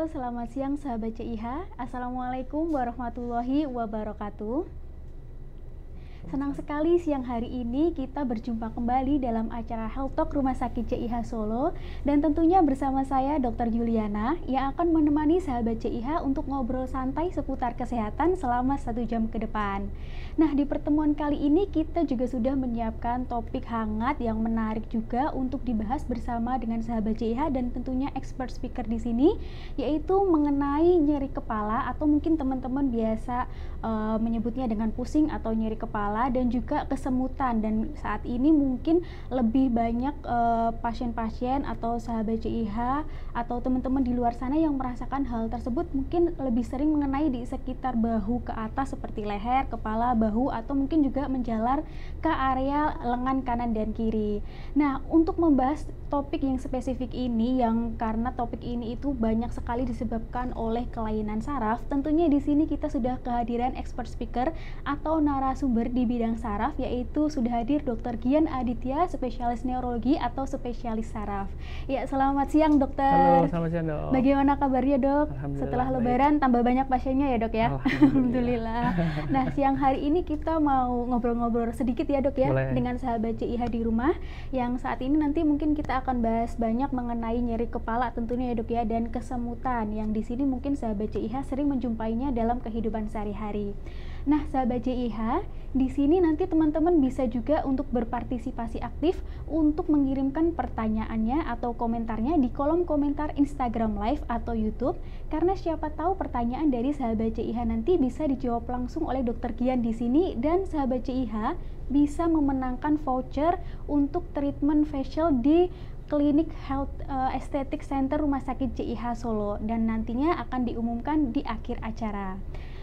Halo, selamat siang sahabat CIH. Assalamualaikum warahmatullahi wabarakatuh. Senang sekali siang hari ini kita berjumpa kembali dalam acara Health Talk Rumah Sakit CIH Solo, dan tentunya bersama saya Dr. Juliana yang akan menemani sahabat CIH untuk ngobrol santai seputar kesehatan selama 1 jam ke depan. Nah, di pertemuan kali ini kita juga sudah menyiapkan topik hangat yang menarik juga untuk dibahas bersama dengan sahabat CIH dan tentunya expert speaker di sini, yaitu mengenai nyeri kepala atau mungkin teman-teman biasa menyebutnya dengan pusing atau nyeri kepala dan juga kesemutan. Dan saat ini mungkin lebih banyak pasien-pasien atau sahabat CIH atau teman-teman di luar sana yang merasakan hal tersebut, mungkin lebih sering mengenai di sekitar bahu ke atas seperti leher, kepala, bahu, atau mungkin juga menjalar ke area lengan kanan dan kiri. Nah, untuk membahas topik yang spesifik ini, yang karena topik ini itu banyak sekali disebabkan oleh kelainan saraf, tentunya di sini kita sudah kehadiran expert speaker atau narasumber di bidang saraf, yaitu sudah hadir Dr. Gian Aditya, spesialis neurologi atau spesialis saraf. Ya, selamat siang dokter. Halo, selamat siang dok. Bagaimana kabarnya dok? Setelah baik. Lebaran tambah banyak pasiennya ya dok ya? Alhamdulillah. Nah, siang hari ini kita mau ngobrol-ngobrol sedikit ya dok ya. Boleh. Dengan sahabat CIH di rumah, yang saat ini nanti mungkin kita akan bahas banyak mengenai nyeri kepala tentunya ya dok ya, dan kesemutan yang di sini mungkin sahabat CIH sering menjumpainya dalam kehidupan sehari-hari. Nah, sahabat CIH, di sini nanti teman-teman bisa juga untuk berpartisipasi aktif untuk mengirimkan pertanyaannya atau komentarnya di kolom komentar Instagram Live atau YouTube, karena siapa tahu pertanyaan dari sahabat CIH nanti bisa dijawab langsung oleh Dr. Gian di sini, dan sahabat CIH bisa memenangkan voucher untuk treatment facial di Klinik Health Aesthetic Center Rumah Sakit CIH Solo, dan nantinya akan diumumkan di akhir acara.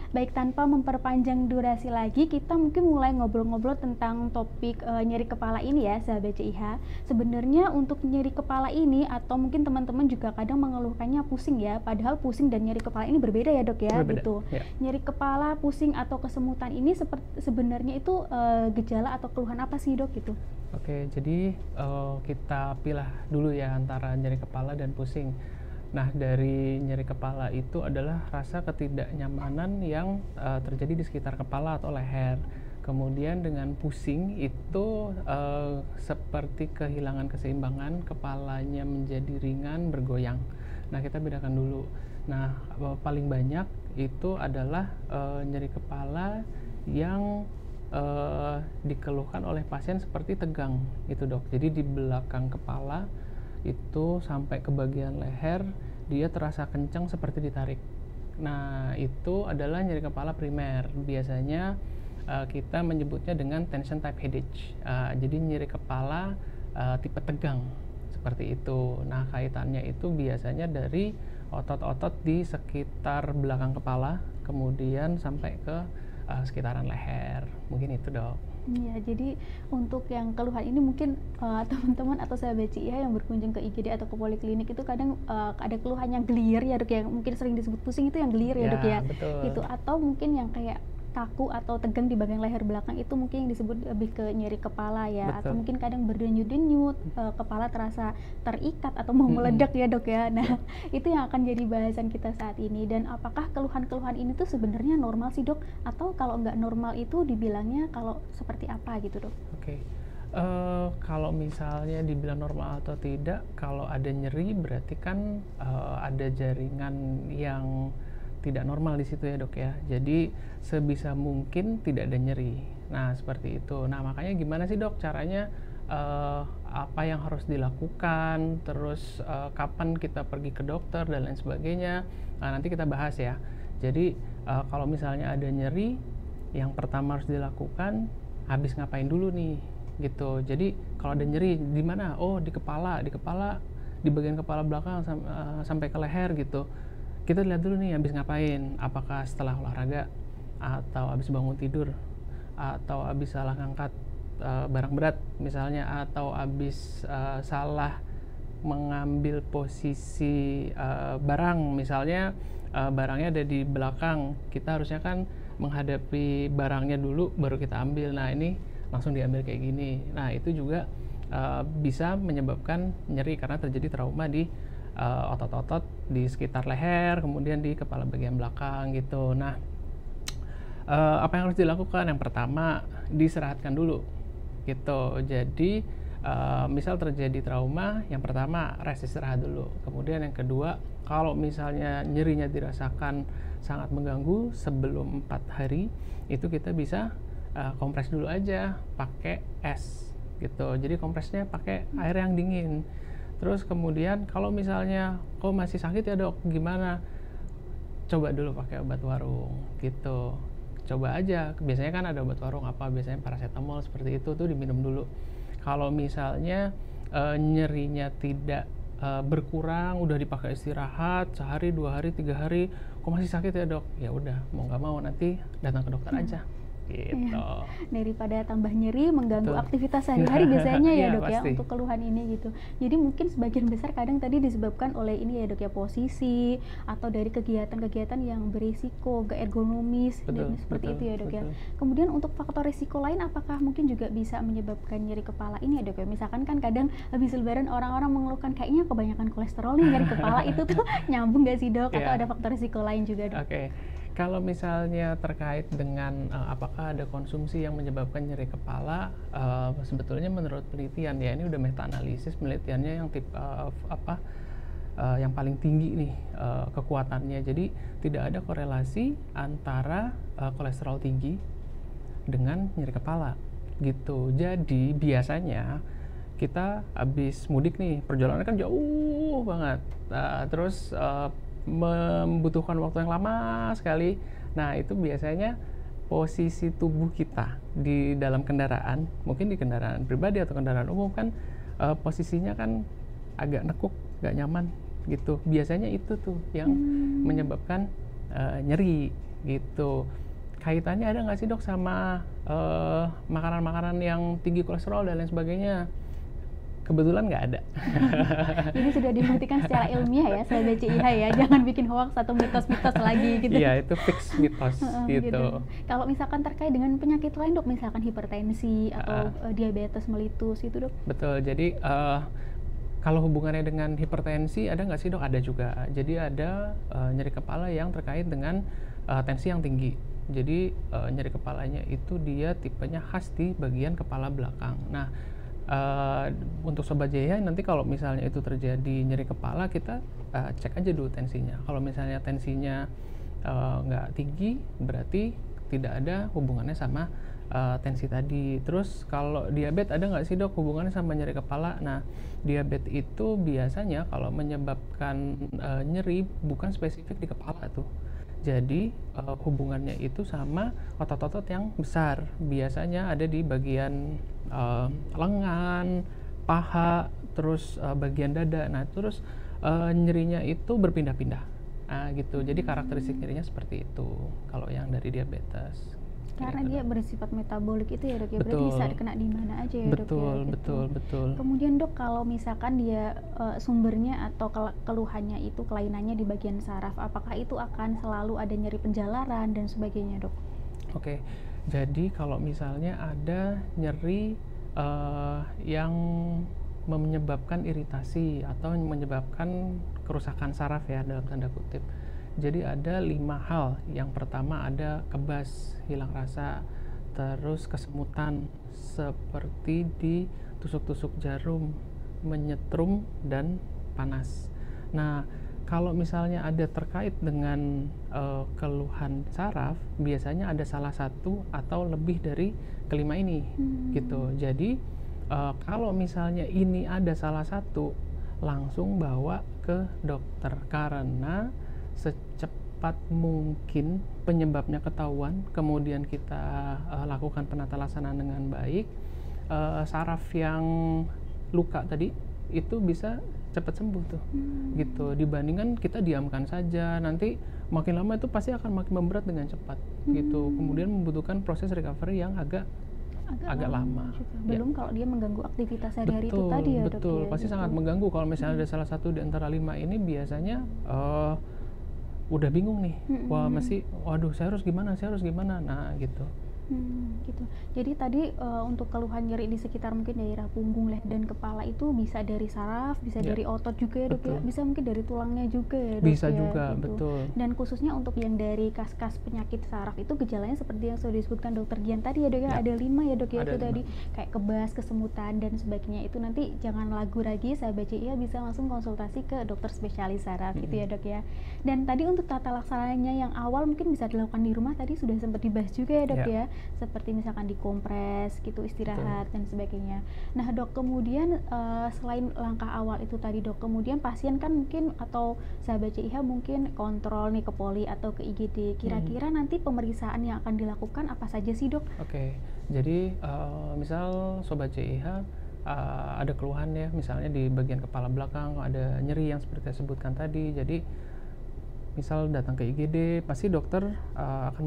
Baik, tanpa memperpanjang durasi lagi, kita mungkin mulai ngobrol-ngobrol tentang topik nyeri kepala ini ya sahabat CIH. Sebenarnya untuk nyeri kepala ini, atau mungkin teman-teman juga kadang mengeluhkannya pusing ya, padahal pusing dan nyeri kepala ini berbeda ya dok ya, Berbeda, gitu. ya. Nyeri kepala, pusing atau kesemutan ini sebenarnya itu gejala atau keluhan apa sih dok gitu? Oke, jadi kita pilih dulu ya antara nyeri kepala dan pusing. Nah, dari nyeri kepala itu adalah rasa ketidaknyamanan yang terjadi di sekitar kepala atau leher. Kemudian dengan pusing itu seperti kehilangan keseimbangan, kepalanya menjadi ringan, bergoyang. Nah, kita bedakan dulu. Nah, paling banyak itu adalah nyeri kepala yang dikeluhkan oleh pasien seperti tegang itu dok. Jadi di belakang kepala itu sampai ke bagian leher dia terasa kencang seperti ditarik. Nah, itu adalah nyeri kepala primer. Biasanya kita menyebutnya dengan tension type headache. Jadi nyeri kepala tipe tegang seperti itu. Nah, kaitannya itu biasanya dari otot-otot di sekitar belakang kepala kemudian sampai ke sekitaran leher. Mungkin itu dok. Ya, jadi untuk yang keluhan ini mungkin teman-teman atau sahabat CIH yang berkunjung ke IGD atau ke poliklinik itu kadang ada keluhan yang gelir ya dok, yang mungkin sering disebut pusing itu yang gelir ya dok ya, betul. Gitu. Atau mungkin yang kayak kaku atau tegang di bagian leher belakang itu mungkin yang disebut lebih ke nyeri kepala ya. Betul. Atau mungkin kadang berdenyut-denyut, kepala terasa terikat atau mau meledak ya dok ya. Nah, itu yang akan jadi bahasan kita saat ini. Dan apakah keluhan-keluhan ini tuh sebenarnya normal sih dok? Atau kalau nggak normal itu dibilangnya kalau seperti apa gitu dok? Oke. Kalau misalnya dibilang normal atau tidak, kalau ada nyeri berarti kan ada jaringan yang tidak normal di situ ya dok ya. Jadi sebisa mungkin tidak ada nyeri. Nah, seperti itu. Nah, makanya gimana sih dok caranya, apa yang harus dilakukan, terus kapan kita pergi ke dokter dan lain sebagainya. Nah, nanti kita bahas ya. Jadi kalau misalnya ada nyeri, yang pertama harus dilakukan habis ngapain dulu nih gitu. Jadi kalau ada nyeri di mana? Oh, di kepala, di bagian kepala belakang sampai ke leher gitu. Kita lihat dulu nih habis ngapain, apakah setelah olahraga, atau habis bangun tidur, atau habis salah ngangkat barang berat misalnya, atau habis salah mengambil posisi barang, misalnya barangnya ada di belakang, kita harusnya kan menghadapi barangnya dulu baru kita ambil. Nah, ini langsung diambil kayak gini. Nah, itu juga bisa menyebabkan nyeri karena terjadi trauma di otot-otot di sekitar leher, kemudian di kepala bagian belakang gitu. Nah, apa yang harus dilakukan? Yang pertama, diistirahatkan dulu gitu. Jadi misal terjadi trauma, yang pertama rest, istirahat dulu. Kemudian yang kedua, kalau misalnya nyerinya dirasakan sangat mengganggu sebelum 4 hari, itu kita bisa kompres dulu aja pakai es gitu. Jadi kompresnya pakai air yang dingin. Terus kemudian kalau misalnya kok masih sakit ya dok, gimana? Coba dulu pakai obat warung gitu. Coba aja, biasanya kan ada obat warung apa, biasanya paracetamol seperti itu tuh diminum dulu. Kalau misalnya nyerinya tidak berkurang, udah dipakai istirahat sehari, 2 hari, 3 hari, kok masih sakit ya dok? Ya udah, mau nggak mau nanti datang ke dokter aja. Gitu. Daripada tambah nyeri mengganggu Betul. aktivitas sehari-hari biasanya ya Iya, dok ya pasti. untuk keluhan ini gitu. Jadi mungkin sebagian besar kadang tadi disebabkan oleh ini ya dok ya, posisi atau dari kegiatan-kegiatan yang berisiko, gak ergonomis dan seperti itu ya dok ya. Kemudian untuk faktor risiko lain apakah mungkin juga bisa menyebabkan nyeri kepala ini ya dok ya? Misalkan kan kadang habis lebaran orang-orang mengeluhkan kayaknya kebanyakan kolesterol nih, nyeri kepala itu tuh nyambung gak sih dok? Atau ada faktor risiko lain juga dok? Oke. Kalau misalnya terkait dengan apakah ada konsumsi yang menyebabkan nyeri kepala, sebetulnya menurut penelitian ya, ini udah meta analisis penelitiannya yang yang paling tinggi nih kekuatannya. Jadi tidak ada korelasi antara kolesterol tinggi dengan nyeri kepala gitu. Jadi biasanya kita habis mudik nih, perjalanan kan jauh banget, terus membutuhkan waktu yang lama sekali. Nah, itu biasanya posisi tubuh kita di dalam kendaraan, mungkin di kendaraan pribadi atau kendaraan umum kan posisinya kan agak nekuk, gak nyaman gitu. Biasanya itu tuh yang menyebabkan nyeri gitu. Kaitannya ada nggak sih dok sama makanan-makanan yang tinggi kolesterol dan lain sebagainya? Kebetulan nggak ada. Ini sudah dibuktikan secara ilmiah ya, sahabat CIH ya, jangan bikin hoax atau mitos-mitos lagi gitu. Iya, itu fix mitos gitu. Kalau misalkan terkait dengan penyakit lain dok, misalkan hipertensi atau diabetes mellitus itu dok? Betul, jadi kalau hubungannya dengan hipertensi ada nggak sih dok? Ada juga. Jadi ada nyeri kepala yang terkait dengan tensi yang tinggi. Jadi nyeri kepalanya itu dia tipenya khas di bagian kepala belakang. Nah, untuk sobat Jaya nanti kalau misalnya itu terjadi nyeri kepala, kita cek aja dulu tensinya. Kalau misalnya tensinya nggak tinggi, berarti tidak ada hubungannya sama tensi tadi. Terus kalau diabetes ada nggak sih dok hubungannya sama nyeri kepala? Nah, diabetes itu biasanya kalau menyebabkan nyeri bukan spesifik di kepala tuh. Jadi hubungannya itu sama otot-otot yang besar, biasanya ada di bagian lengan, paha, terus bagian dada. Nah, terus nyerinya itu berpindah-pindah. Nah, gitu. Jadi karakteristik nyerinya seperti itu kalau yang dari diabetes. Karena dia bersifat metabolik itu ya dok ya, berarti Betul. bisa kena di mana aja ya dok ya. Betul. Kemudian dok, kalau misalkan dia sumbernya atau keluhannya itu kelainannya di bagian saraf, apakah itu akan selalu ada nyeri penjalaran dan sebagainya dok? Oke, jadi kalau misalnya ada nyeri yang menyebabkan iritasi atau menyebabkan kerusakan saraf ya dalam tanda kutip. Jadi ada 5 hal. Yang pertama ada kebas, hilang rasa, terus kesemutan seperti ditusuk-tusuk jarum, menyetrum, dan panas. Nah, kalau misalnya ada terkait dengan keluhan saraf, biasanya ada salah satu atau lebih dari kelima ini gitu. Jadi kalau misalnya ini ada salah satu, langsung bawa ke dokter, karena secepat mungkin penyebabnya ketahuan, kemudian kita lakukan penata laksanaan dengan baik, saraf yang luka tadi itu bisa cepat sembuh tuh gitu, dibandingkan kita diamkan saja, nanti makin lama itu pasti akan makin memberat dengan cepat gitu, kemudian membutuhkan proses recovery yang agak lama juga. Belum kalau dia mengganggu aktivitas sehari-hari itu tadi ya dok. Betul, pasti sangat mengganggu. Kalau misalnya ada salah satu di antara 5 ini, biasanya udah bingung nih, waduh saya harus gimana, nah gitu. Gitu. Jadi tadi untuk keluhan nyeri di sekitar mungkin daerah punggung, leher, dan kepala itu bisa dari saraf, bisa Ya, dari otot juga ya dok ya, betul. bisa mungkin dari tulangnya juga ya dok Bisa ya juga, gitu. betul. Dan khususnya untuk yang dari kas-kas penyakit saraf itu gejalanya seperti yang sudah disebutkan dokter Gian tadi ya dok ya, Ya, ada 5 ya dok ya, ada itu 5. tadi kayak kebas, kesemutan dan sebagainya. Itu nanti jangan ragu lagi sahabat CIH bisa langsung konsultasi ke dokter spesialis saraf gitu ya dok ya. Dan tadi untuk tata laksananya yang awal mungkin bisa dilakukan di rumah, tadi sudah sempat dibahas juga ya dok ya, seperti misalkan dikompres gitu, istirahat dan sebagainya. Nah dok, kemudian selain langkah awal itu tadi dok, kemudian pasien kan mungkin atau sahabat CIH mungkin kontrol nih ke poli atau ke IGD, kira-kira nanti pemeriksaan yang akan dilakukan apa saja sih dok? Oke, jadi misal sobat CIH ada keluhan ya, misalnya di bagian kepala belakang ada nyeri yang seperti saya sebutkan tadi. Jadi misal datang ke IGD, pasti dokter akan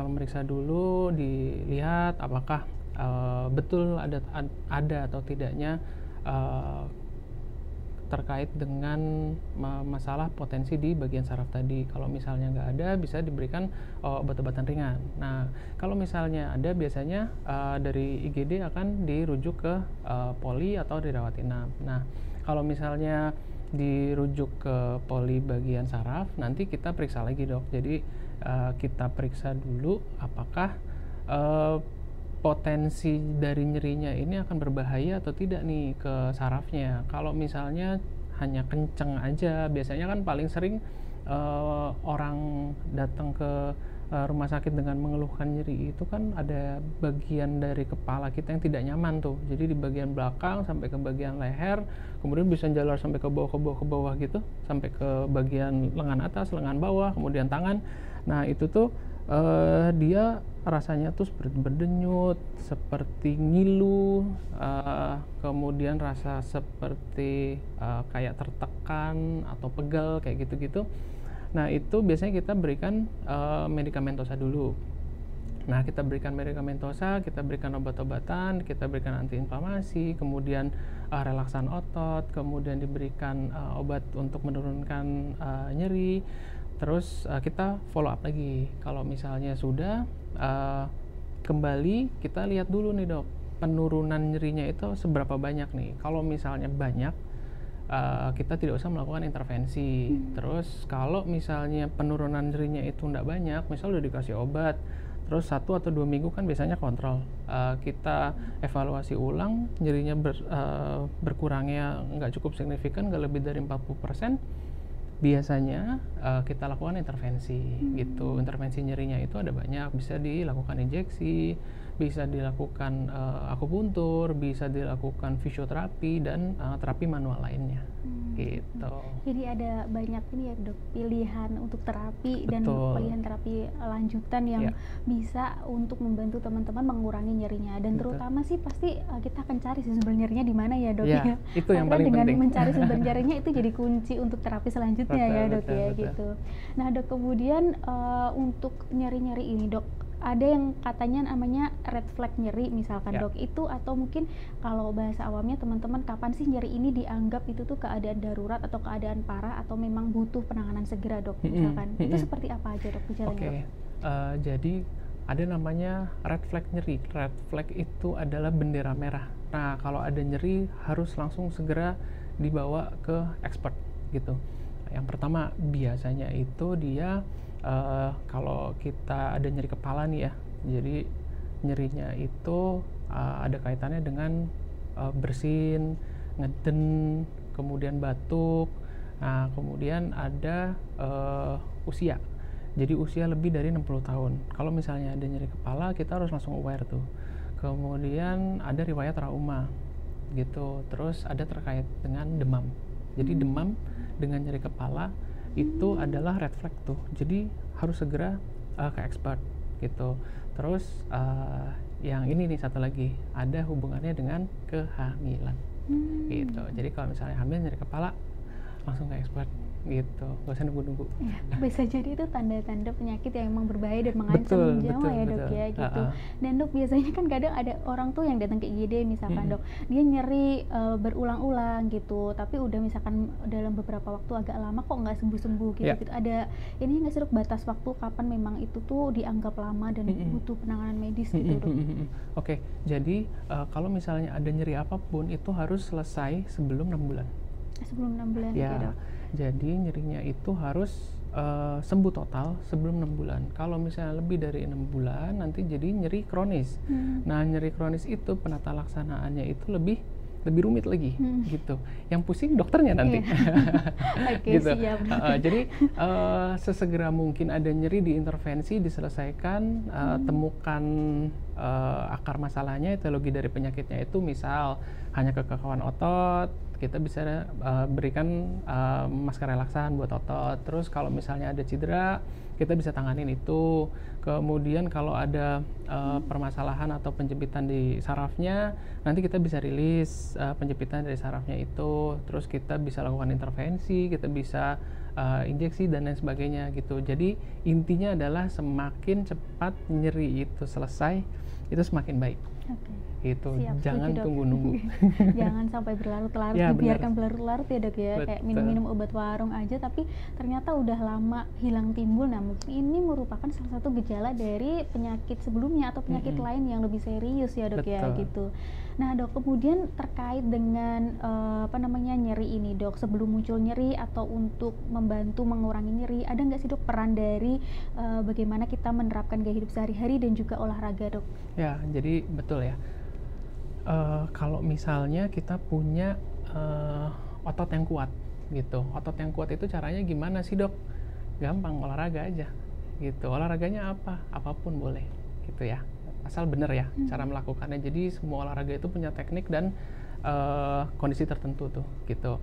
memeriksa dulu, dilihat apakah betul ada atau tidaknya terkait dengan masalah potensi di bagian saraf tadi. Kalau misalnya nggak ada, bisa diberikan obat-obatan ringan. Nah, kalau misalnya ada, biasanya dari IGD akan dirujuk ke poli atau dirawat inap. Nah, kalau misalnya dirujuk ke poli bagian saraf, nanti kita periksa lagi dok. Jadi kita periksa dulu apakah potensi dari nyerinya ini akan berbahaya atau tidak nih ke sarafnya. Kalau misalnya hanya kenceng aja, biasanya kan paling sering orang datang ke rumah sakit dengan mengeluhkan nyeri itu kan ada bagian dari kepala kita yang tidak nyaman tuh. Jadi di bagian belakang sampai ke bagian leher, kemudian bisa jalar sampai ke bawah gitu, sampai ke bagian lengan atas, lengan bawah, kemudian tangan. Nah itu tuh dia rasanya tuh seperti berdenyut, seperti ngilu, kemudian rasa seperti kayak tertekan atau pegal kayak gitu-gitu. Nah itu biasanya kita berikan medikamentosa dulu. Nah kita berikan medikamentosa, kita berikan obat-obatan, kita berikan antiinflamasi, kemudian relaksan otot, kemudian diberikan obat untuk menurunkan nyeri. Terus kita follow up lagi. Kalau misalnya sudah kembali, kita lihat dulu nih dok, penurunan nyerinya itu seberapa banyak nih. Kalau misalnya banyak, kita tidak usah melakukan intervensi. Terus kalau misalnya penurunan nyerinya itu tidak banyak, misal udah dikasih obat, terus 1 atau 2 minggu kan biasanya kontrol, kita evaluasi ulang, nyerinya berkurangnya nggak cukup signifikan, nggak lebih dari 40%, biasanya kita lakukan intervensi gitu. Intervensi nyerinya itu ada banyak, bisa dilakukan injeksi, bisa dilakukan akupuntur, bisa dilakukan fisioterapi dan terapi manual lainnya gitu. Jadi ada banyak ini ya dok, pilihan untuk terapi. Betul. Dan pilihan terapi lanjutan yang bisa untuk membantu teman-teman mengurangi nyerinya. Dan terutama sih pasti kita akan cari sumber nyerinya di mana ya dok ya. Itu yang paling dengan penting. mencari sumber nyerinya itu jadi kunci untuk terapi selanjutnya ya dok ya gitu. Nah dok, kemudian untuk nyeri-nyeri ini dok, ada yang katanya namanya red flag nyeri misalkan dok, itu atau mungkin kalau bahasa awamnya teman-teman, kapan sih nyeri ini dianggap itu tuh keadaan darurat atau keadaan parah atau memang butuh penanganan segera dok misalkan, itu seperti apa aja dok gejalanya? Jadi ada namanya red flag nyeri. Red flag itu adalah bendera merah. Nah kalau ada nyeri harus langsung segera dibawa ke expert gitu. Yang pertama biasanya itu dia kalau kita ada nyeri kepala nih ya, jadi nyerinya itu ada kaitannya dengan bersin, ngeden, kemudian batuk. Nah kemudian ada usia, jadi usia lebih dari 60 tahun. Kalau misalnya ada nyeri kepala, kita harus langsung aware tuh. Kemudian ada riwayat trauma gitu, terus ada terkait dengan demam. Jadi demam dengan nyeri kepala itu adalah red flag tuh, jadi harus segera ke expert gitu. Terus yang ini nih satu lagi, ada hubungannya dengan kehamilan gitu. Jadi kalau misalnya hamil nyeri kepala, langsung ke expert gitu, nggak usah nunggu-nunggu. Ya, bisa jadi itu tanda-tanda penyakit yang emang berbahaya dan mengancam nyawa ya dok ya gitu. Dan dok biasanya kan kadang ada orang tuh yang datang ke IGD misalkan dok, dia nyeri berulang-ulang gitu, tapi udah misalkan dalam beberapa waktu agak lama kok nggak sembuh-sembuh gitu. Gitu. Ada ini nggak sih dok batas waktu kapan memang itu tuh dianggap lama dan butuh penanganan medis gitu dok? Oke, jadi kalau misalnya ada nyeri apapun itu harus selesai sebelum 6 bulan. Sebelum 6 bulan ya, dok? Jadi nyerinya itu harus sembuh total sebelum 6 bulan. Kalau misalnya lebih dari 6 bulan nanti jadi nyeri kronis. Nah, nyeri kronis itu penata laksanaannya itu lebih rumit lagi gitu. Yang pusing dokternya nanti. Gitu. Siap. Jadi sesegera mungkin ada nyeri diintervensi, diselesaikan, temukan akar masalahnya, etiologi dari penyakitnya itu misal hanya kekauan otot, kita bisa berikan masker relaksan buat otot. Terus kalau misalnya ada cedera, kita bisa tanganin itu. Kemudian kalau ada permasalahan atau penjempitan di sarafnya, nanti kita bisa rilis penjempitan dari sarafnya itu. Terus kita bisa lakukan intervensi, kita bisa injeksi dan lain sebagainya gitu. Jadi intinya adalah semakin cepat nyeri itu selesai, itu semakin baik. Itu jangan tunggu-nunggu. Jangan sampai berlarut-larut, dibiarkan berlarut-larut ya dok ya. Kayak minum-minum obat warung aja tapi ternyata udah lama hilang timbul. Nah mungkin ini merupakan salah satu gejala dari penyakit sebelumnya atau penyakit lain yang lebih serius ya dok ya gitu. Nah dok, kemudian terkait dengan nyeri ini dok, sebelum muncul nyeri atau untuk membantu mengurangi nyeri, ada nggak sih dok peran dari bagaimana kita menerapkan gaya hidup sehari-hari dan juga olahraga dok? Ya, jadi betul ya. Kalau misalnya kita punya otot yang kuat gitu, otot yang kuat itu caranya gimana sih dok? Gampang, olahraga aja gitu. Olahraganya apa? Apapun boleh gitu ya, asal bener ya cara melakukannya. Jadi semua olahraga itu punya teknik dan kondisi tertentu tuh gitu.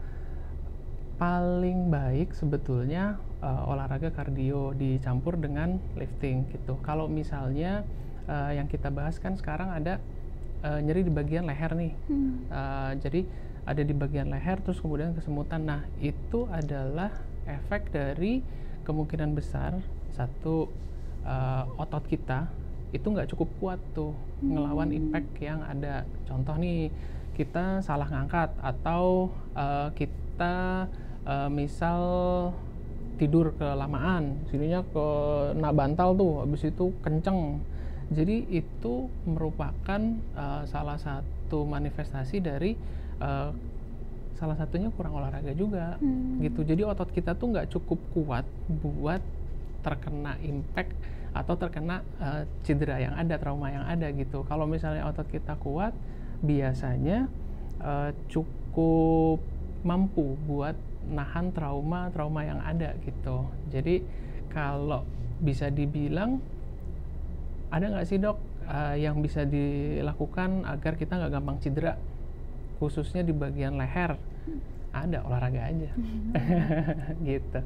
Paling baik sebetulnya olahraga kardio dicampur dengan lifting gitu. Kalau misalnya yang kita bahas kan sekarang ada nyeri di bagian leher nih, jadi ada di bagian leher terus kemudian kesemutan. Nah itu adalah efek dari kemungkinan besar satu otot kita itu nggak cukup kuat tuh ngelawan impact yang ada. Contoh nih, kita salah ngangkat atau kita misal tidur kelamaan, sininya kena bantal tuh, habis itu kenceng. Jadi itu merupakan salah satu manifestasi dari salah satunya kurang olahraga juga gitu. Jadi otot kita tuh nggak cukup kuat buat terkena impact atau terkena cedera yang ada, trauma yang ada gitu. Kalau misalnya otot kita kuat, biasanya cukup mampu buat nahan trauma yang ada gitu. Jadi kalau bisa dibilang, ada nggak sih dok yang bisa dilakukan agar kita nggak gampang cedera, khususnya di bagian leher? Ada, olahraga aja. Gitu.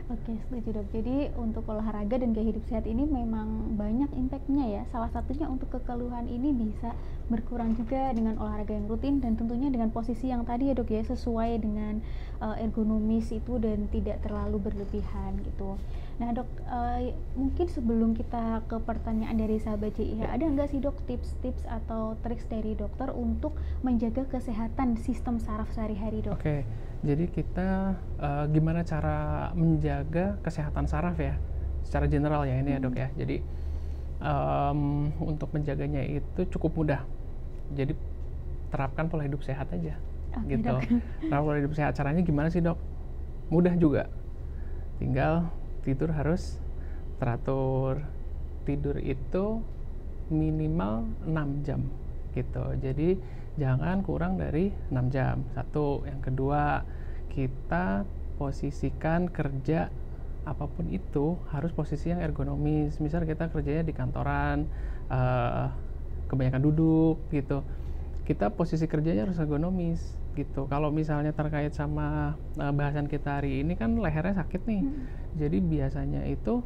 Oke, setuju dok. Jadi untuk olahraga dan gaya hidup sehat ini memang banyak impactnya ya. Salah satunya untuk kekeluhan ini bisa berkurang juga dengan olahraga yang rutin dan tentunya dengan posisi yang tadi ya dok ya, sesuai dengan ergonomis itu dan tidak terlalu berlebihan gitu. Nah dok, mungkin sebelum kita ke pertanyaan dari sahabat CIH, ada nggak sih dok tips-tips atau triks dari dokter untuk menjaga kesehatan sistem saraf sehari-hari dok? Oke, jadi kita gimana cara menjaga kesehatan saraf ya, secara general ya ini ya dok ya. Jadi untuk menjaganya itu cukup mudah. Jadi terapkan pola hidup sehat aja, gitu. Terapkan pola hidup sehat. Caranya gimana sih dok? Mudah juga. Tinggal tidur harus teratur. Tidur itu minimal 6 jam, gitu. Jadi jangan kurang dari 6 jam. Satu. Yang kedua, kita posisikan kerja apapun itu harus posisi yang ergonomis. Misal kita kerjanya di kantoran, kebanyakan duduk gitu, kita posisi kerjanya harus ergonomis gitu. Kalau misalnya terkait sama bahasan kita hari ini kan lehernya sakit nih, jadi biasanya itu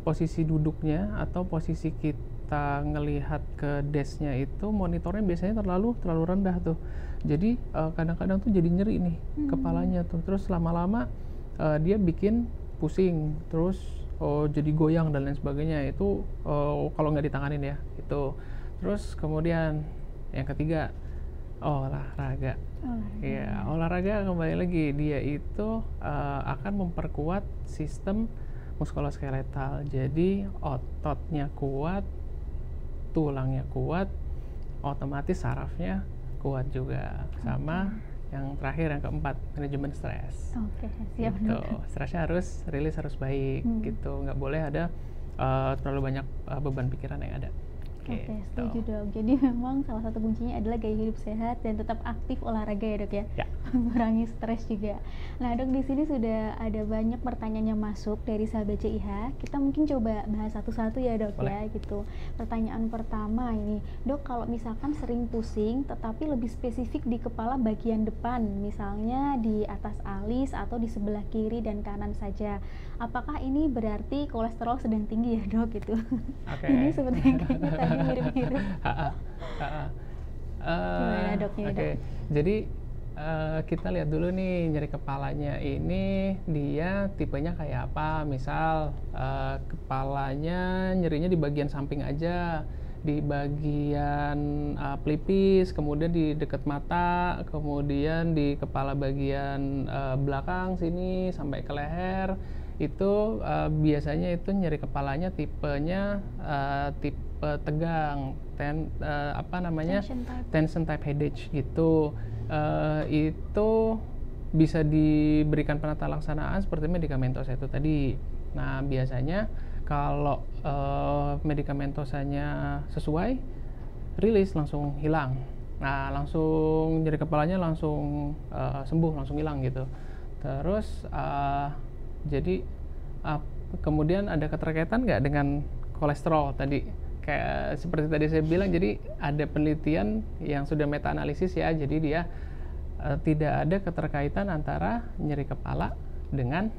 posisi duduknya atau posisi kita kita ngelihat ke dashnya itu monitornya biasanya terlalu rendah tuh. Jadi kadang-kadang tuh jadi nyeri nih kepalanya tuh. Terus lama-lama dia bikin pusing, terus jadi goyang dan lain sebagainya. Itu kalau nggak ditanganin ya itu. Terus kemudian yang ketiga, olahraga. Ya, olahraga kembali lagi, dia itu akan memperkuat sistem muskuloskeletal. Jadi ototnya kuat, tulangnya kuat, otomatis sarafnya kuat juga. Sama yang terakhir, yang keempat, manajemen stres. Siap. Gitu. Stresnya harus rilis, harus baik gitu. Nggak boleh ada terlalu banyak beban pikiran yang ada. Oke, setuju dok. Jadi memang salah satu kuncinya adalah gaya hidup sehat dan tetap aktif olahraga ya dok ya. Mengurangi stres juga. Nah dok, di sini sudah ada banyak pertanyaan yang masuk dari sahabat CIH. Kita mungkin coba bahas satu-satu ya dok. Boleh. Ya gitu. Pertanyaan pertama ini, dok, kalau misalkan sering pusing tetapi lebih spesifik di kepala bagian depan, misalnya di atas alis atau di sebelah kiri dan kanan saja, apakah ini berarti kolesterol sedang tinggi ya dok gitu? Ini sebenarnya kayaknya tadi mirip-mirip. Gimana dok ini dok? Jadi kita lihat dulu nih, nyeri kepalanya ini dia tipenya kayak apa. Misal kepalanya nyerinya di bagian samping aja, di bagian pelipis, kemudian di dekat mata, kemudian di kepala bagian belakang sini sampai ke leher. Itu biasanya itu nyeri kepalanya tipenya tipe tegang, tension type headache gitu. Itu bisa diberikan penata laksanaan seperti medikamentosnya itu tadi. Nah biasanya kalau medikamentosanya sesuai, rilis langsung hilang. Nah langsung nyeri kepalanya langsung sembuh, langsung hilang gitu. Terus jadi kemudian ada keterkaitan nggak dengan kolesterol tadi? Kayak seperti tadi saya bilang, jadi ada penelitian yang sudah meta analisis ya, jadi dia tidak ada keterkaitan antara nyeri kepala dengan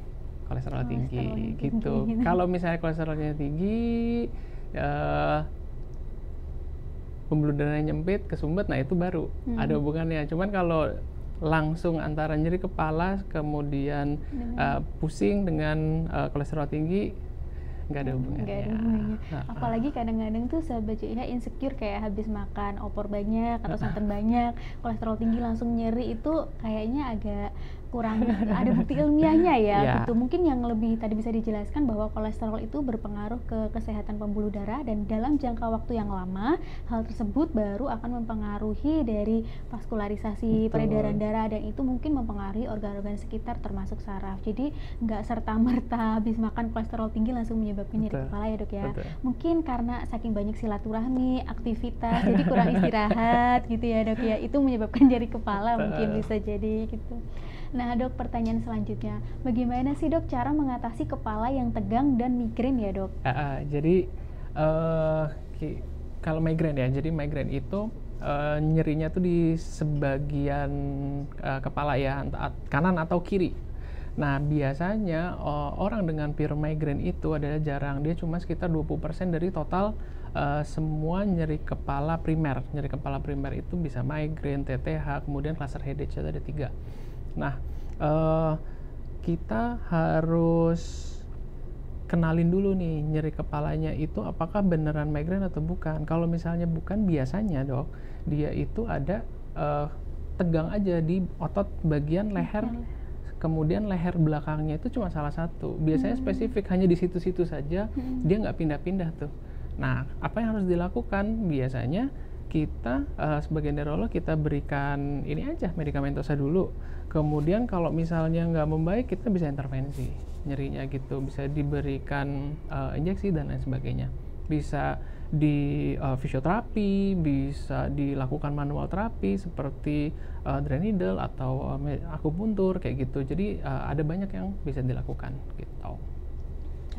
kolesterol tinggi gitu. Kalau misalnya kolesterolnya tinggi, pembuluh darahnya nyempit, kesumbat, nah itu baru ada hubungannya. Cuman kalau langsung antara nyeri kepala kemudian pusing dengan kolesterol tinggi, nggak ada hubungannya. Apalagi kadang-kadang tuh sahabat CIH insecure kayak habis makan opor banyak atau santan banyak, kolesterol tinggi langsung nyeri, itu kayaknya agak kurang ada bukti ilmiahnya ya gitu. Mungkin yang lebih tadi bisa dijelaskan bahwa kolesterol itu berpengaruh ke kesehatan pembuluh darah dan dalam jangka waktu yang lama hal tersebut baru akan mempengaruhi dari vaskularisasi peredaran darah, dan itu mungkin mempengaruhi organ-organ sekitar termasuk saraf. Jadi nggak serta-merta habis makan kolesterol tinggi langsung menyebabkan nyeri kepala ya dok ya. Mungkin karena saking banyak silaturahmi, aktivitas, jadi kurang istirahat gitu ya dok ya, itu menyebabkan nyeri kepala mungkin bisa jadi gitu. Nah dok, pertanyaan selanjutnya, bagaimana sih dok cara mengatasi kepala yang tegang dan migrain ya dok? Jadi kalau migrain ya, jadi migrain itu nyerinya tuh di sebagian kepala ya, kanan atau kiri. Nah biasanya orang dengan pure migrain itu adalah jarang, dia cuma sekitar 20% dari total semua nyeri kepala primer. Nyeri kepala primer itu bisa migrain, TTH, kemudian cluster headache, ada 3. Nah, kita harus kenalin dulu nih nyeri kepalanya itu apakah beneran migrain atau bukan. Kalau misalnya bukan, biasanya dok, dia itu ada tegang aja di otot bagian leher, kemudian leher belakangnya itu cuma salah satu. Biasanya spesifik hanya di situ-situ saja, dia nggak pindah-pindah tuh. Nah, apa yang harus dilakukan? Biasanya kita sebagai neurolog kita berikan ini aja, medikamentosa dulu. Kemudian kalau misalnya nggak membaik, kita bisa intervensi nyerinya gitu, bisa diberikan injeksi dan lain sebagainya. Bisa di fisioterapi, bisa dilakukan manual terapi seperti drain needle atau akupuntur kayak gitu. Jadi ada banyak yang bisa dilakukan gitu.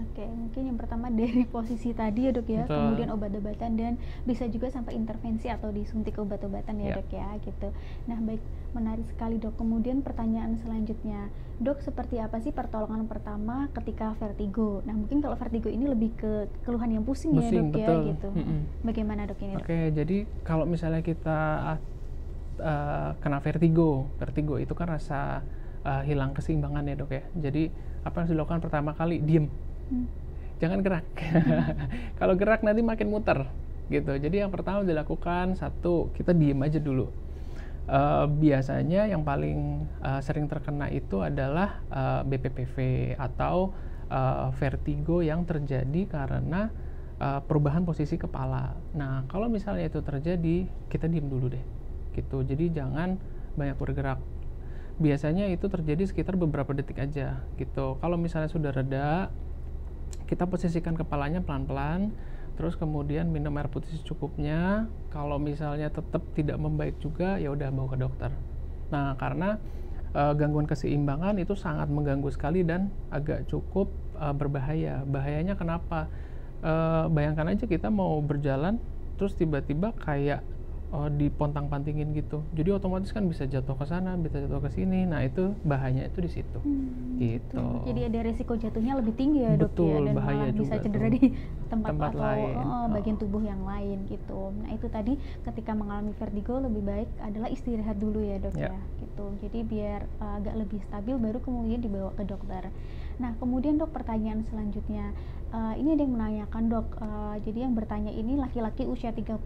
Oke, mungkin yang pertama dari posisi tadi ya dok ya, Betul. kemudian obat-obatan dan bisa juga sampai intervensi atau disuntik obat-obatan ya Ya. dok ya gitu. Nah baik, menarik sekali dok. Kemudian pertanyaan selanjutnya, dok seperti apa sih pertolongan pertama ketika vertigo? Nah mungkin kalau vertigo ini lebih ke keluhan yang pusing ya Pusing, dok ya betul. gitu. Bagaimana dok ini dok? Oke, jadi kalau misalnya kita kena vertigo itu kan rasa hilang keseimbangan ya dok ya. Jadi apa yang harus dilakukan pertama kali? Diem. Jangan gerak. Kalau gerak nanti makin muter gitu. Jadi yang pertama dilakukan, satu, kita diem aja dulu. Biasanya yang paling sering terkena itu adalah BPPV atau vertigo yang terjadi karena perubahan posisi kepala. Nah, kalau misalnya itu terjadi, kita diem dulu deh gitu. Jadi jangan banyak bergerak. Biasanya itu terjadi sekitar beberapa detik aja gitu. Kalau misalnya sudah reda, kita posisikan kepalanya pelan-pelan, terus kemudian minum air putih secukupnya. Kalau misalnya tetap tidak membaik juga, ya udah bawa ke dokter. Nah, karena gangguan keseimbangan itu sangat mengganggu sekali dan agak cukup berbahaya. Bahayanya kenapa? Bayangkan aja kita mau berjalan, terus tiba-tiba kayak dipontang-pantingin gitu. Jadi otomatis kan bisa jatuh ke sana, bisa jatuh ke sini. Nah, itu bahayanya itu di situ. Gitu. Jadi ada resiko jatuhnya lebih tinggi ya dok ya, dan bahaya malah bisa juga cedera tuh. di tempat atau lain. bagian tubuh yang lain gitu. Nah itu tadi ketika mengalami vertigo lebih baik adalah istirahat dulu ya dok ya gitu. Jadi biar agak lebih stabil baru kemudian dibawa ke dokter. Nah kemudian dok, pertanyaan selanjutnya, ini ada yang menanyakan dok, jadi yang bertanya ini laki-laki usia 39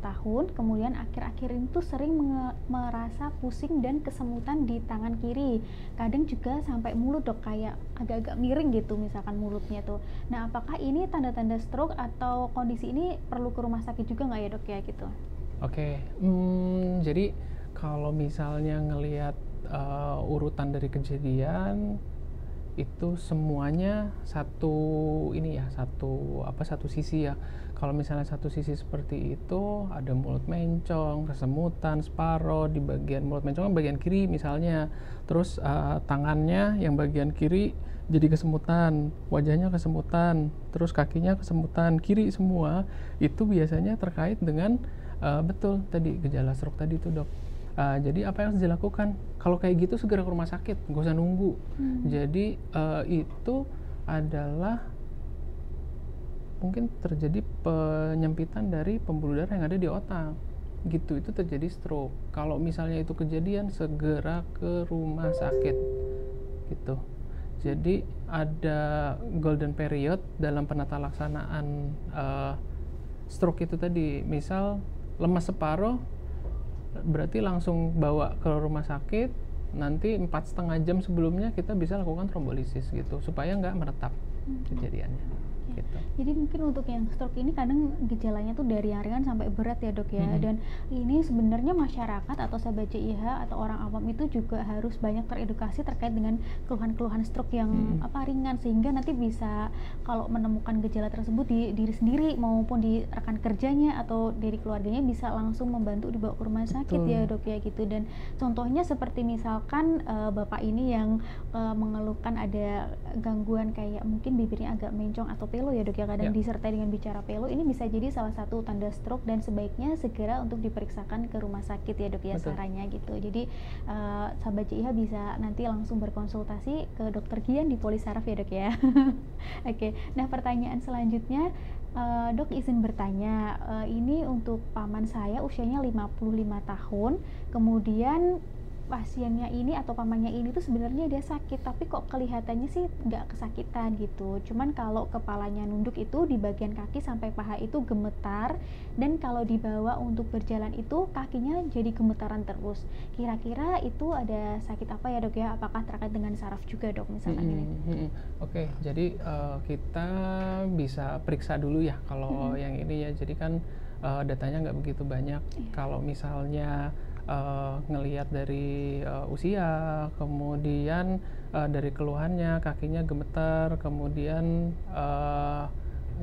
tahun, kemudian akhir-akhir ini tuh sering merasa pusing dan kesemutan di tangan kiri, kadang juga sampai mulut dok, kayak agak-agak miring gitu misalkan mulutnya tuh. Nah apakah ini tanda-tanda stroke atau kondisi ini perlu ke rumah sakit juga nggak ya dok ya gitu? Oke, jadi kalau misalnya ngelihat urutan dari kejadian itu semuanya satu sisi ya. Kalau misalnya satu sisi seperti itu, ada mulut mencong, kesemutan, sparo di bagian mulut mencong bagian kiri misalnya, terus tangannya yang bagian kiri jadi kesemutan, wajahnya kesemutan, terus kakinya kesemutan kiri semua, itu biasanya terkait dengan betul tadi gejala stroke tadi itu dok. Jadi apa yang harus dilakukan? Kalau kayak gitu segera ke rumah sakit, nggak usah nunggu. Jadi itu adalah mungkin terjadi penyempitan dari pembuluh darah yang ada di otak. Gitu, itu terjadi stroke. Kalau misalnya itu kejadian, segera ke rumah sakit. Gitu. Jadi ada golden period dalam penata laksanaan stroke itu tadi. Misal lemas separuh, berarti langsung bawa ke rumah sakit, nanti 4,5 jam sebelumnya kita bisa lakukan trombolisis gitu supaya nggak meretap kejadiannya gitu. Jadi mungkin untuk yang stroke ini kadang gejalanya tuh dari yang ringan sampai berat ya dok ya. Dan ini sebenarnya masyarakat atau sahabat CIH atau orang awam itu juga harus banyak teredukasi terkait dengan keluhan-keluhan stroke yang ringan, sehingga nanti bisa kalau menemukan gejala tersebut di diri sendiri maupun di rekan kerjanya atau dari keluarganya bisa langsung membantu dibawa ke rumah sakit. Betul. Ya dok ya gitu. Dan contohnya seperti misalkan bapak ini yang mengeluhkan ada gangguan kayak mungkin bibirnya agak mencong atau pelo ya dok ya, kadang disertai dengan bicara pelo, ini bisa jadi salah satu tanda stroke dan sebaiknya segera untuk diperiksakan ke rumah sakit ya dok ya. Betul. Sarannya gitu. Jadi sahabat CIH bisa nanti langsung berkonsultasi ke dokter Gian di Polisaraf ya dok ya. Oke. Nah pertanyaan selanjutnya, dok izin bertanya, ini untuk paman saya usianya 55 tahun, kemudian pasiennya ini atau pamannya ini tuh sebenarnya dia sakit, tapi kok kelihatannya sih nggak kesakitan gitu. Cuman kalau kepalanya nunduk itu di bagian kaki sampai paha itu gemetar, dan kalau dibawa untuk berjalan itu kakinya jadi gemetaran terus. Kira-kira itu ada sakit apa ya dok ya? Apakah terkait dengan saraf juga dok misalkan ini? Oke, jadi kita bisa periksa dulu ya kalau yang ini ya. Jadi kan datanya nggak begitu banyak. Kalau misalnya ngelihat dari usia, kemudian dari keluhannya kakinya gemetar, kemudian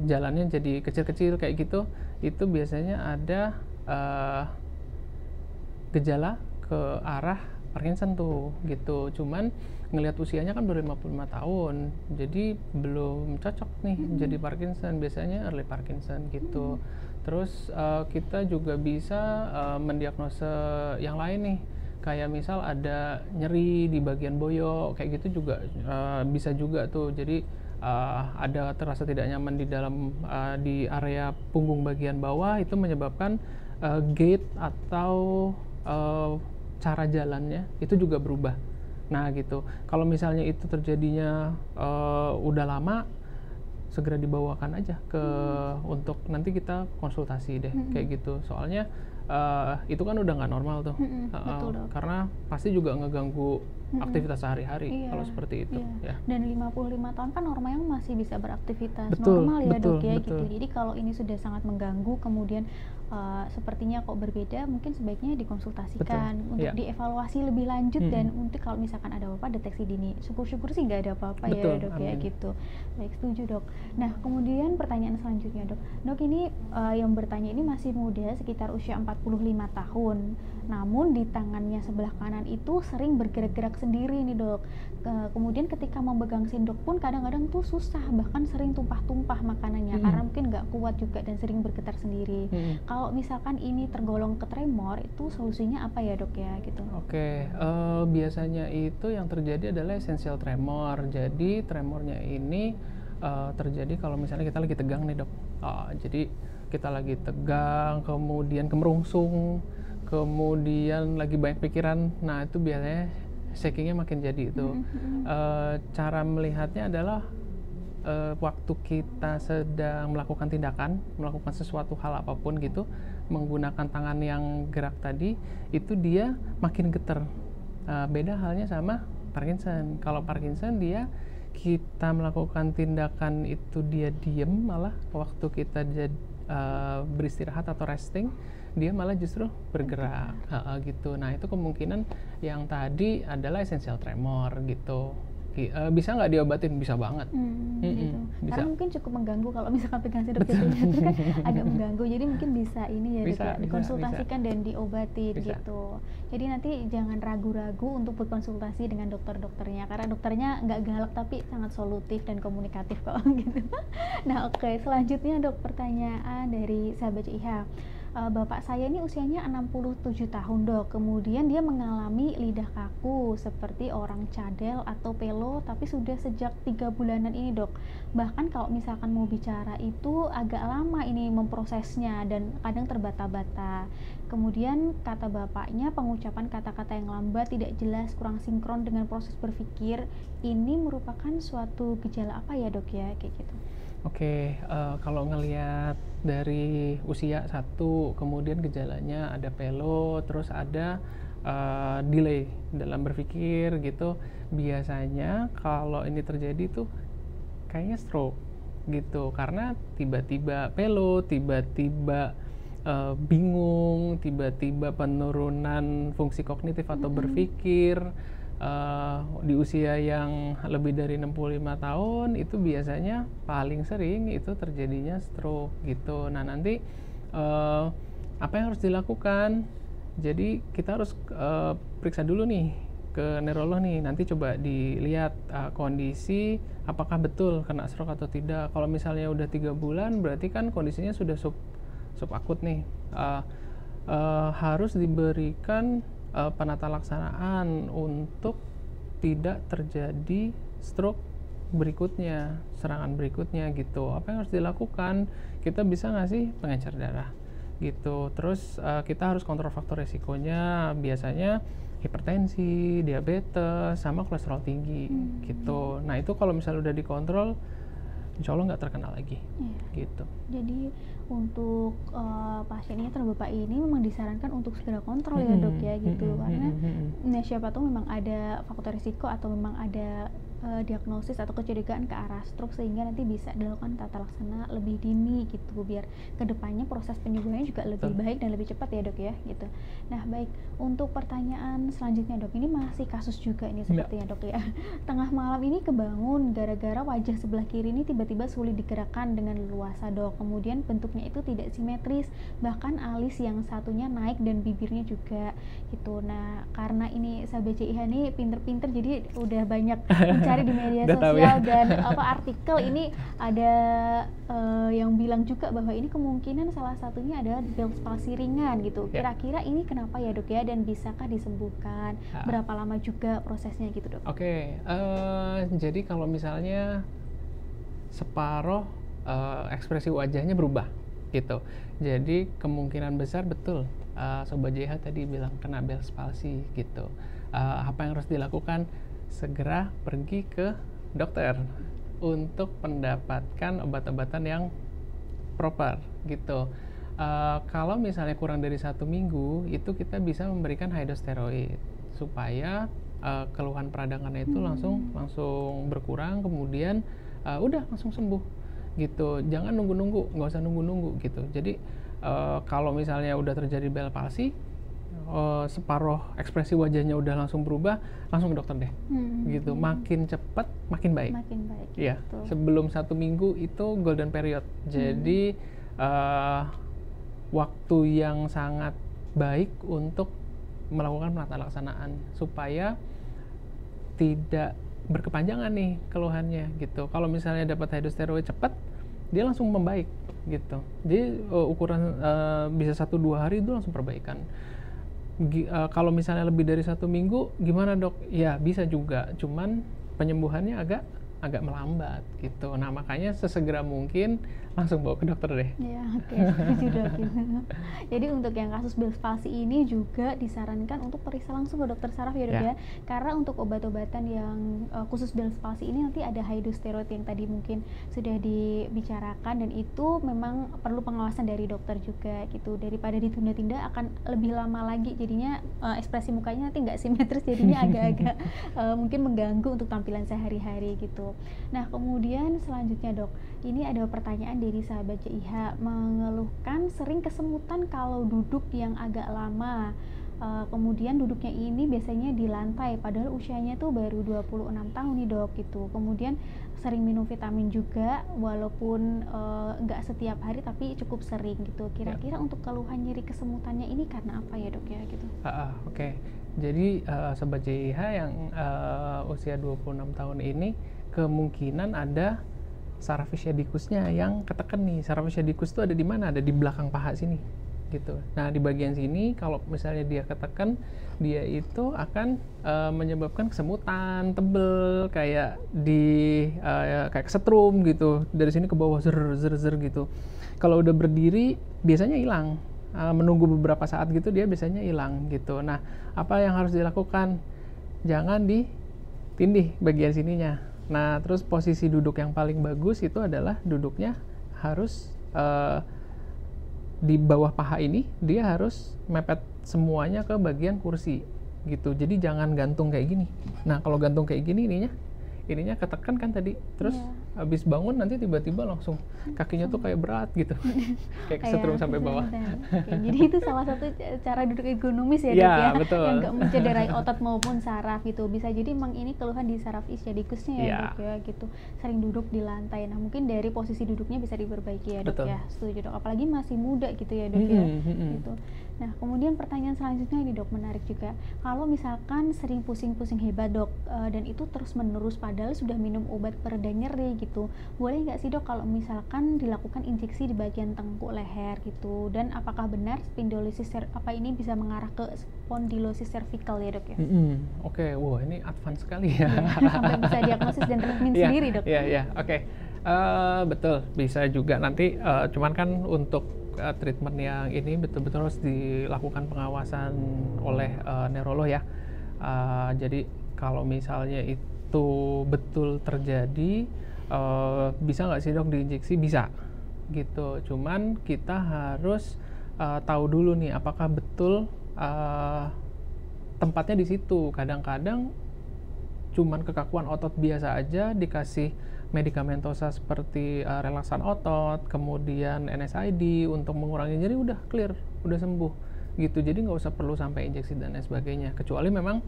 jalannya jadi kecil-kecil kayak gitu, itu biasanya ada gejala ke arah Parkinson tuh gitu. Cuman ngelihat usianya kan baru 55 tahun, jadi belum cocok nih jadi Parkinson, biasanya early Parkinson gitu. Terus kita juga bisa mendiagnosa yang lain nih, kayak misal ada nyeri di bagian boyok kayak gitu juga bisa juga tuh. Jadi ada terasa tidak nyaman di dalam di area punggung bagian bawah, itu menyebabkan gait atau cara jalannya itu juga berubah. Nah gitu, kalau misalnya itu terjadinya udah lama, segera dibawakan aja ke untuk nanti kita konsultasi deh kayak gitu. Soalnya itu kan udah nggak normal tuh, Betul, Dok. karena pasti juga ngeganggu aktivitas sehari-hari Iya, kalau seperti itu. iya. Ya. Dan 55 tahun kan normalnya masih bisa beraktivitas Betul, normal ya, betul, Dok ya betul. gitu. Jadi kalau ini sudah sangat mengganggu, kemudian sepertinya kok berbeda, mungkin sebaiknya dikonsultasikan Betul, untuk iya. dievaluasi lebih lanjut dan untuk kalau misalkan ada apa-apa deteksi dini. Syukur-syukur sih nggak ada apa-apa ya, Betul, Dok ya amin. gitu. Baik, setuju, Dok. Nah, kemudian pertanyaan selanjutnya, Dok. Dok, ini yang bertanya ini masih muda, sekitar usia 45 tahun. Namun di tangannya sebelah kanan itu sering bergerak-gerak sendiri nih, Dok. Kemudian ketika memegang sendok pun kadang-kadang tuh susah, bahkan sering tumpah-tumpah makanannya karena mungkin nggak kuat juga dan sering bergetar sendiri. Kalau misalkan ini tergolong ke tremor, itu solusinya apa ya, Dok ya gitu? Oke, biasanya itu yang terjadi adalah essential tremor. Jadi tremornya ini terjadi kalau misalnya kita lagi tegang nih, Dok. Jadi kita lagi tegang, kemudian kemerungsung, kemudian lagi banyak pikiran. Nah itu biasanya shakingnya makin jadi itu. Cara melihatnya adalah waktu kita sedang melakukan tindakan, melakukan sesuatu hal apapun gitu, menggunakan tangan yang gerak tadi, itu dia makin getar. Beda halnya sama Parkinson. Kalau Parkinson dia kita melakukan tindakan itu dia diem, malah waktu kita beristirahat atau resting, dia malah justru bergerak gitu. Nah itu kemungkinan yang tadi adalah essential tremor gitu. Bisa nggak diobatin? Bisa banget. Gitu. Bisa. Karena mungkin cukup mengganggu kalau misalkan pegang sendok gitu ya, itu kan agak mengganggu. Jadi mungkin bisa ini ya, Bisa, Dok ya, dikonsultasikan dan diobatin Bisa. gitu. Jadi nanti jangan ragu-ragu untuk berkonsultasi dengan dokter-dokternya, karena dokternya nggak galak tapi sangat solutif dan komunikatif kok gitu. Nah, oke, selanjutnya, Dok, pertanyaan dari sahabat CIH. Bapak saya ini usianya 67 tahun, Dok. Kemudian dia mengalami lidah kaku seperti orang cadel atau pelo, tapi sudah sejak 3 bulanan ini, Dok. Bahkan kalau misalkan mau bicara itu agak lama ini memprosesnya dan kadang terbata-bata. Kemudian kata bapaknya pengucapan kata-kata yang lambat, tidak jelas, kurang sinkron dengan proses berpikir. Ini merupakan suatu gejala apa ya, Dok ya? Kayak gitu. Oke, kalau ngelihat dari usia 1, kemudian gejalanya ada pelo, terus ada delay dalam berpikir gitu, biasanya kalau ini terjadi tuh kayaknya stroke gitu, karena tiba-tiba pelo, tiba-tiba bingung, tiba-tiba penurunan fungsi kognitif atau berpikir di usia yang lebih dari 65 tahun itu biasanya paling sering itu terjadinya stroke gitu. Nah nanti apa yang harus dilakukan? Jadi kita harus periksa dulu nih ke neurolog nih, nanti coba dilihat kondisi apakah betul kena stroke atau tidak. Kalau misalnya udah 3 bulan berarti kan kondisinya sudah subakut nih, harus diberikan penata laksanaan untuk tidak terjadi stroke berikutnya, serangan berikutnya gitu. Apa yang harus dilakukan? Kita bisa ngasih pengencer darah gitu. Terus kita harus kontrol faktor resikonya, biasanya hipertensi, diabetes, sama kolesterol tinggi gitu. Nah itu kalau misalnya udah dikontrol, insya Allah nggak terkena lagi gitu. Jadi untuk pasiennya terbapak ini memang disarankan untuk segera kontrol ya, Dok ya gitu, karena siapa tahu memang ada faktor risiko atau memang ada diagnosis atau kecurigaan ke arah stroke, sehingga nanti bisa dilakukan tata laksana lebih dini gitu, biar kedepannya proses penyembuhannya juga lebih baik dan lebih cepat ya dok ya gitu. Nah baik, untuk pertanyaan selanjutnya dok, ini masih kasus juga ini sepertinya dok ya. Tengah malam ini kebangun gara-gara wajah sebelah kiri ini tiba-tiba sulit digerakkan dengan leluasa dok, kemudian bentuknya itu tidak simetris, bahkan alis yang satunya naik dan bibirnya juga gitu. Nah karena ini sahabat CIH nih pinter-pinter, jadi udah banyak mencari di media sosial dan artikel ini ada yang bilang juga bahwa ini kemungkinan salah satunya adalah Bell's palsy ringan gitu. Kira-kira ini kenapa ya dok ya, dan bisakah disembuhkan? Berapa lama juga prosesnya gitu dok? Jadi kalau misalnya separuh ekspresi wajahnya berubah gitu, jadi kemungkinan besar betul Sobat JH tadi bilang kena Bell's palsy gitu. Apa yang harus dilakukan? Segera pergi ke dokter untuk mendapatkan obat-obatan yang proper gitu. Kalau misalnya kurang dari 1 minggu, itu kita bisa memberikan high dose steroid supaya keluhan peradangannya itu langsung berkurang, kemudian udah langsung sembuh gitu. Jangan nunggu-nunggu, nggak usah nunggu-nunggu gitu. Jadi kalau misalnya udah terjadi Bell's palsy, separuh ekspresi wajahnya udah langsung berubah, langsung ke dokter deh gitu. Makin cepat makin baik. Iya, sebelum 1 minggu itu golden period. Jadi waktu yang sangat baik untuk melakukan penata laksanaan supaya tidak berkepanjangan nih keluhannya gitu. Kalau misalnya dapat high dose steroid cepat, dia langsung membaik gitu. Jadi ukuran bisa 1-2 hari itu langsung perbaikan. Kalau misalnya lebih dari 1 minggu, gimana dok? Ya bisa juga, cuman penyembuhannya agak melambat gitu. Nah makanya sesegera mungkin langsung bawa ke dokter deh. Ya oke, setuju dok. Jadi untuk yang kasus Bell's palsy ini juga disarankan untuk periksa langsung ke dokter saraf ya dok ya. Karena untuk obat-obatan yang khusus Bell's palsy ini nanti ada high dose steroid yang tadi mungkin sudah dibicarakan, dan itu memang perlu pengawasan dari dokter juga gitu. Daripada ditunda-tunda akan lebih lama lagi, jadinya ekspresi mukanya nanti nggak simetris, jadinya agak-agak mungkin mengganggu untuk tampilan sehari-hari gitu. Nah kemudian selanjutnya dok, ini ada pertanyaan dari sahabat CIH, mengeluhkan sering kesemutan kalau duduk yang agak lama. Kemudian duduknya ini biasanya di lantai, padahal usianya tuh baru 26 tahun nih dok gitu. Kemudian sering minum vitamin juga, walaupun nggak setiap hari tapi cukup sering gitu. Kira-kira untuk keluhan nyeri kesemutannya ini karena apa ya dok ya gitu? Oke. Jadi Sobat CIH yang usia 26 tahun ini kemungkinan ada saraf ischiadicusnya yang ketekan nih. Saraf ischiadicus itu ada di mana? Ada di belakang paha sini gitu. Nah di bagian sini kalau misalnya dia ketekan, dia itu akan menyebabkan kesemutan tebel kayak kayak kesetrum gitu, dari sini ke bawah zer gitu. Kalau udah berdiri biasanya hilang, menunggu beberapa saat gitu dia biasanya hilang gitu. Nah apa yang harus dilakukan? Jangan ditindih bagian sininya. Nah, terus posisi duduk yang paling bagus itu adalah duduknya harus di bawah paha ini, dia harus mepet semuanya ke bagian kursi gitu. Jadi jangan gantung kayak gini. Nah, kalau gantung kayak gini ininya ketekan kan tadi, terus habis bangun nanti tiba-tiba langsung kakinya tuh kayak berat gitu, kayak kesetrum sampai bawah. Jadi itu salah satu cara duduk ergonomis ya dok ya, betul. Yang nggak mencederai otot maupun saraf gitu. Bisa jadi memang ini keluhan di saraf ischiadicusnya ya dok ya gitu, sering duduk di lantai. Nah mungkin dari posisi duduknya bisa diperbaiki ya dok. Betul. Ya, setuju dok, apalagi masih muda gitu ya dok ya gitu. Nah kemudian pertanyaan selanjutnya ini dok, menarik juga. Kalau misalkan sering pusing-pusing hebat dok, dan itu terus menerus padahal sudah minum obat pereda nyeri gitu, boleh nggak sih dok kalau misalkan dilakukan injeksi di bagian tengkuk leher gitu? Dan apakah benar spondylolisis ini bisa mengarah ke spondylosis cervical ya dok ya? Oke, wah ini advance sekali ya. Sampai bisa diagnosis dan treatment sendiri dok. Oke. Betul, bisa juga nanti, cuman kan untuk treatment yang ini betul-betul harus dilakukan pengawasan oleh neurolog ya. Jadi kalau misalnya itu betul terjadi, bisa nggak sih dok diinjeksi? Bisa gitu, cuman kita harus tahu dulu nih apakah betul tempatnya di situ. Kadang-kadang cuman kekakuan otot biasa aja, dikasih medikamentosa seperti relaksan otot, kemudian NSAID untuk mengurangi nyeri, udah clear, udah sembuh gitu. Jadi nggak usah perlu sampai injeksi dan lain sebagainya, kecuali memang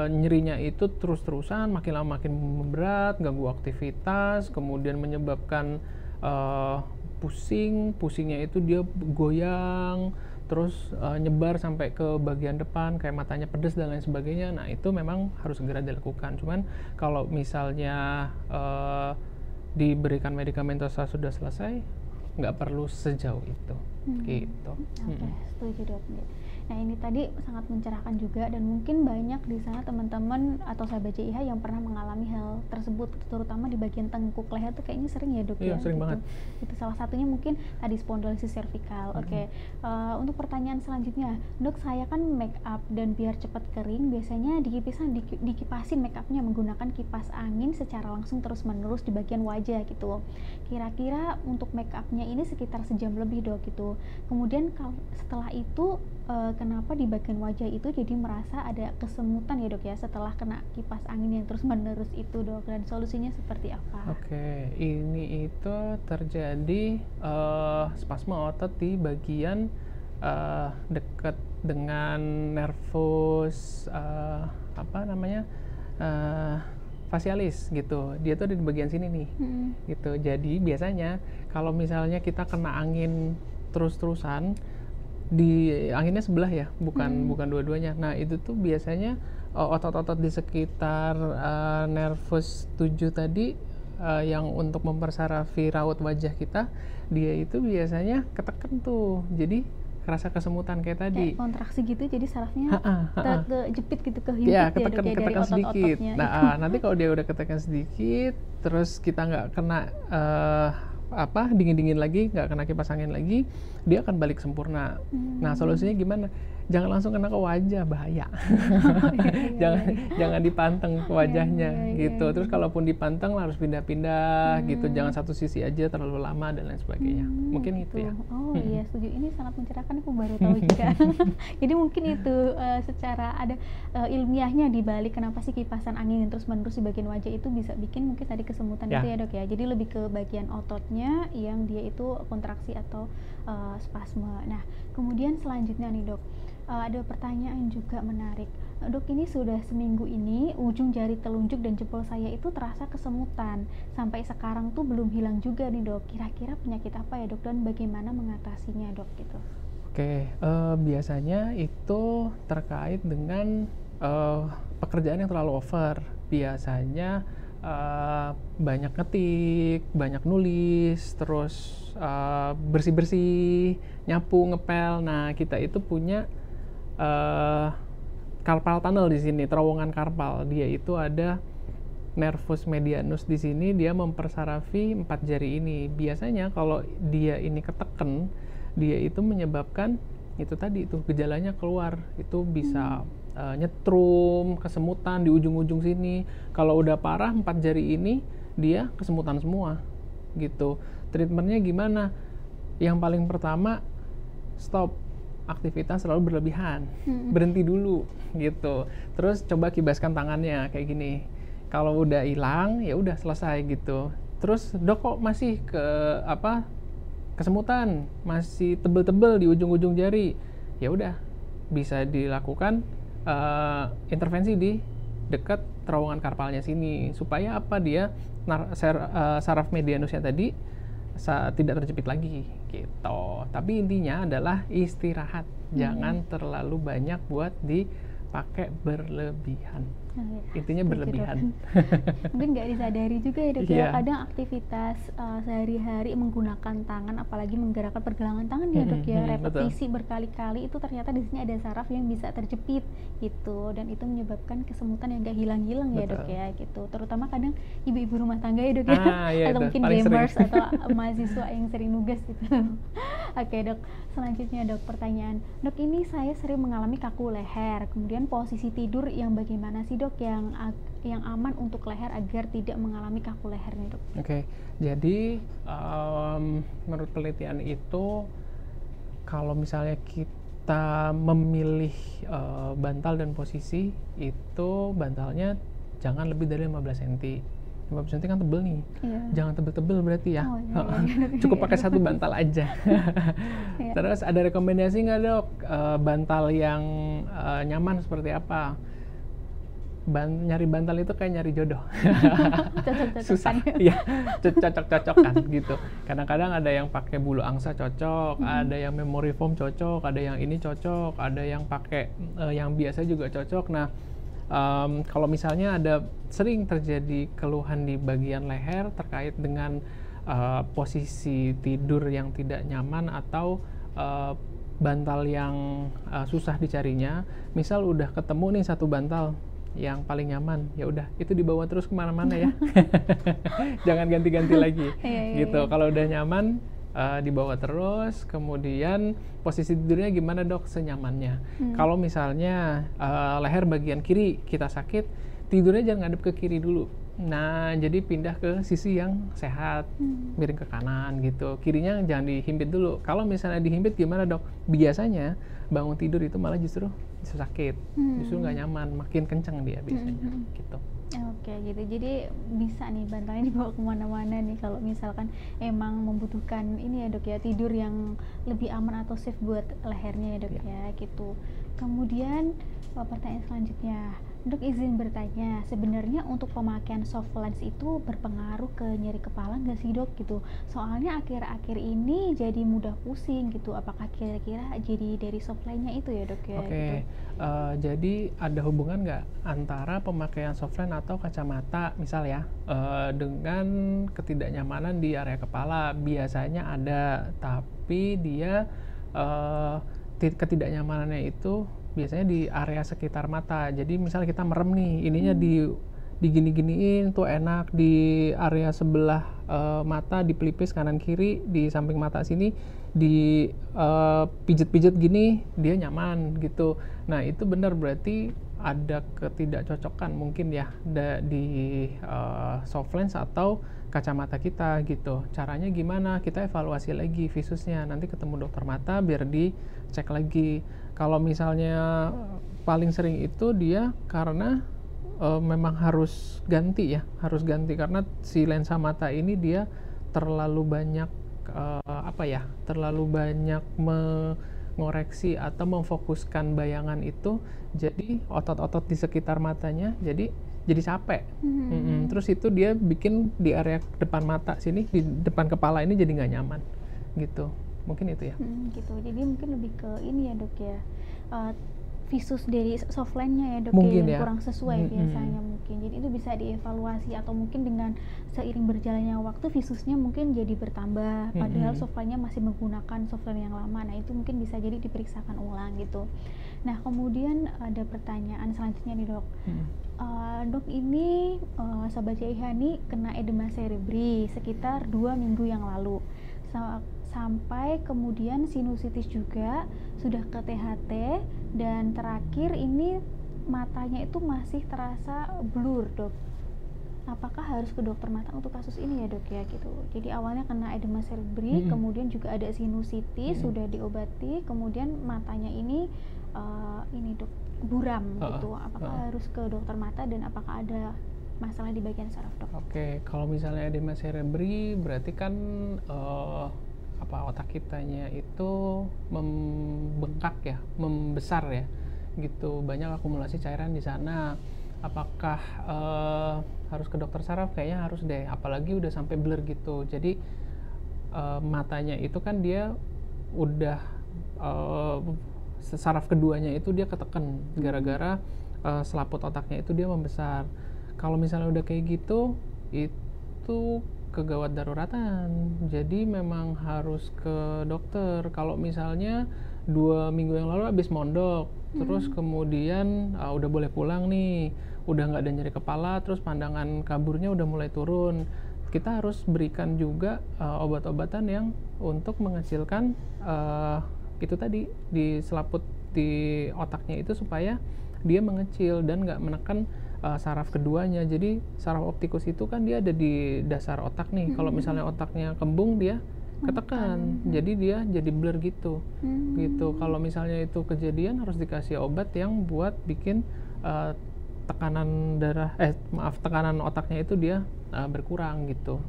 nyerinya itu terus-terusan, makin lama makin berat, ganggu aktivitas, kemudian menyebabkan pusingnya itu dia goyang, terus nyebar sampai ke bagian depan, kayak matanya pedes dan lain sebagainya. Nah itu memang harus segera dilakukan. Cuman kalau misalnya diberikan medikamentosa sudah selesai, nggak perlu sejauh itu. Gitu. Oke, setuju dok. Nah ini tadi sangat mencerahkan juga, dan mungkin banyak di sana teman-teman atau sahabat CIH yang pernah mengalami hal tersebut, terutama di bagian tengkuk leher tuh kayaknya sering ya dok. Iya, ya sering gitu. banget. Itu salah satunya mungkin tadi spondilisis cervical. Oke. Untuk pertanyaan selanjutnya, dok, saya kan make up dan biar cepat kering biasanya dikipasin make upnya menggunakan kipas angin secara langsung terus menerus di bagian wajah gitu. Kira-kira untuk make upnya ini sekitar sejam lebih dok gitu. Kemudian setelah itu kenapa di bagian wajah itu jadi merasa ada kesemutan ya dok ya setelah kena kipas angin yang terus menerus itu dok, dan solusinya seperti apa? Oke, ini itu terjadi spasme otot di bagian dekat dengan nervus facialis gitu. Dia tuh ada di bagian sini nih, gitu. Jadi biasanya kalau misalnya kita kena angin terus-terusan, di anginnya sebelah ya, bukan dua-duanya. Nah itu tuh biasanya otot-otot di sekitar nervus 7 tadi yang untuk mempersarafi raut wajah kita, dia itu biasanya ketekan tuh, jadi kerasa kesemutan kayak tadi. Kayak kontraksi gitu, jadi sarafnya kejepit gitu, kehimpit ya, ya dok ya dari ketekan sedikit. otot-ototnya. Nah nanti kalau dia udah ketekan sedikit, terus kita nggak kena dingin-dingin lagi, nggak kena kipas angin lagi, dia akan balik sempurna. Nah solusinya gimana? Jangan langsung kena ke wajah, bahaya. Jangan dipanteng ke wajahnya gitu. Terus kalaupun dipanteng harus pindah-pindah gitu, jangan satu sisi aja terlalu lama dan lain sebagainya. Mungkin itu ya. Oh iya, setuju. Ini sangat mencerahkan, aku baru tahu juga. Jadi mungkin itu secara ada ilmiahnya di balik kenapa sih kipasan angin yang terus menerus di bagian wajah itu bisa bikin mungkin tadi kesemutan itu ya dok ya. Jadi lebih ke bagian ototnya yang dia itu kontraksi atau spasme. Nah kemudian selanjutnya nih dok, ada pertanyaan juga menarik. Dok, ini sudah seminggu ini ujung jari telunjuk dan jempol saya itu terasa kesemutan. Sampai sekarang tuh belum hilang juga nih dok. Kira-kira penyakit apa ya dok, dan bagaimana mengatasinya dok gitu? Oke, biasanya itu terkait dengan pekerjaan yang terlalu over. Biasanya banyak ngetik, banyak nulis, terus bersih-bersih, nyapu, ngepel. Nah, kita itu punya carpal tunnel di sini, terowongan karpal. Dia itu ada nervus medianus di sini, dia mempersarafi 4 jari ini. Biasanya kalau dia ini ketekan, dia itu menyebabkan itu tadi itu gejalanya keluar. Itu bisa nyetrum, kesemutan di ujung-ujung sini. Kalau udah parah 4 jari ini, dia kesemutan semua gitu. Treatmentnya gimana? Yang paling pertama, stop aktivitas terlalu berlebihan, berhenti dulu gitu. Terus coba kibaskan tangannya kayak gini. Kalau udah hilang ya udah selesai gitu. Terus dok kok masih kesemutan, masih tebel-tebel di ujung-ujung jari, ya udah bisa dilakukan intervensi di dekat terowongan karpalnya sini, supaya dia saraf medianusnya tadi tidak terjepit lagi gitu. Tapi intinya adalah istirahat, jangan terlalu banyak buat dipakai berlebihan. Intinya berlebihan. Mungkin nggak disadari juga ya dok ya, kadang aktivitas sehari-hari menggunakan tangan, apalagi menggerakkan pergelangan tangan ya dok ya, repetisi berkali-kali, itu ternyata di sini ada saraf yang bisa terjepit gitu, dan itu menyebabkan kesemutan yang nggak hilang-hilang ya dok ya gitu. Terutama kadang ibu-ibu rumah tangga ya dok ya, atau mungkin gamers atau mahasiswa yang sering nugas gitu. Oke dok, selanjutnya dok, pertanyaan dok, ini saya sering mengalami kaku leher, kemudian posisi tidur yang bagaimana sih dok yang aman untuk leher agar tidak mengalami kaku leher nih dok? Oke, jadi menurut penelitian itu kalau misalnya kita memilih bantal dan posisi, itu bantalnya jangan lebih dari 15 cm. 15 cm kan tebel nih, jangan tebel-tebel berarti ya. Cukup pakai satu bantal aja. Terus ada rekomendasi nggak dok, bantal yang nyaman seperti apa? Nyari bantal itu kayak nyari jodoh. Susah ya, cocok-cocokan gitu. Kadang-kadang ada yang pakai bulu angsa cocok, ada yang memory foam cocok, ada yang ini cocok, ada yang pakai yang biasa juga cocok. Nah, kalau misalnya ada sering terjadi keluhan di bagian leher terkait dengan posisi tidur yang tidak nyaman atau bantal yang susah dicarinya, misal udah ketemu nih satu bantal yang paling nyaman, ya udah itu dibawa terus kemana-mana ya. Jangan ganti-ganti lagi gitu. Kalau udah nyaman dibawa terus. Kemudian posisi tidurnya gimana dok? Senyamannya. Kalau misalnya leher bagian kiri kita sakit, tidurnya jangan ngadep ke kiri dulu. Nah, jadi pindah ke sisi yang sehat, miring ke kanan gitu. Kirinya jangan dihimpit dulu. Kalau misalnya dihimpit gimana dok? Biasanya bangun tidur itu malah justru sakit, justru nggak nyaman, makin kencang dia biasanya gitu. Oke, gitu. Jadi bisa nih bantalnya dibawa kemana-mana nih kalau misalkan emang membutuhkan ini ya dok ya, tidur yang lebih aman atau safe buat lehernya ya dok ya gitu. Kemudian pertanyaan selanjutnya, dok izin bertanya, sebenarnya untuk pemakaian soft lens itu berpengaruh ke nyeri kepala nggak sih dok gitu? Soalnya akhir-akhir ini jadi mudah pusing gitu. Apakah kira-kira jadi dari soft lens-nya itu ya dok ya? Gitu. Jadi ada hubungan nggak antara pemakaian soft lens atau kacamata misal ya dengan ketidaknyamanan di area kepala? Biasanya ada, tapi dia ketidaknyamanannya itu biasanya di area sekitar mata. Jadi misalnya kita merem nih, ininya digini-giniin tuh enak di area sebelah mata, di pelipis kanan kiri, di samping mata sini di pijet-pijet gini dia nyaman gitu. Nah itu benar berarti ada ketidakcocokan mungkin ya di soft lens atau kacamata kita gitu. Caranya gimana? Kita evaluasi lagi visusnya, nanti ketemu dokter mata biar dicek lagi. Kalau misalnya paling sering itu dia karena memang harus ganti karena si lensa mata ini dia terlalu banyak terlalu banyak mengoreksi atau memfokuskan bayangan itu, jadi otot-otot di sekitar matanya jadi capek. Terus itu dia bikin di area depan mata sini, di depan kepala ini jadi nggak nyaman gitu. Mungkin itu ya. Gitu. Jadi mungkin lebih ke ini ya dok ya, visus dari soft lens-nya ya dok mungkin yang kurang sesuai biasanya mungkin. Jadi itu bisa dievaluasi atau mungkin dengan seiring berjalannya waktu visusnya mungkin jadi bertambah padahal soft lens-nya masih menggunakan soft lens yang lama. Nah itu mungkin bisa jadi diperiksakan ulang gitu. Nah kemudian ada pertanyaan selanjutnya nih dok. Dok ini Sobat CIH nih kena edema cerebri sekitar 2 minggu yang lalu. Sampai kemudian sinusitis juga, sudah ke THT, dan terakhir ini matanya itu masih terasa blur dok. Apakah harus ke dokter mata untuk kasus ini ya dok ya gitu? Jadi awalnya kena edema cerebri, kemudian juga ada sinusitis, sudah diobati, kemudian matanya ini dok buram gitu. Apakah harus ke dokter mata dan apakah ada masalah di bagian saraf dok? Oke, kalau misalnya edema cerebri berarti kan otak kitanya itu membengkak ya, membesar ya, gitu. Banyak akumulasi cairan di sana. Apakah harus ke dokter saraf? Kayaknya harus deh. Apalagi udah sampai blur gitu. Jadi matanya itu kan dia udah saraf keduanya itu dia ketekan gara-gara selaput otaknya itu dia membesar. Kalau misalnya udah kayak gitu, itu kegawat daruratan, jadi memang harus ke dokter. Kalau misalnya 2 minggu yang lalu habis mondok, terus kemudian udah boleh pulang nih, udah nggak ada nyeri kepala, terus pandangan kaburnya udah mulai turun, kita harus berikan juga obat-obatan yang untuk mengecilkan itu tadi di selaput di otaknya itu supaya dia mengecil dan nggak menekan saraf keduanya. Jadi saraf optikus itu kan dia ada di dasar otak nih. Kalau misalnya otaknya kembung dia ketekan, jadi dia jadi blur gitu. Gitu. Kalau misalnya itu kejadian harus dikasih obat yang buat bikin tekanan otaknya itu dia berkurang gitu.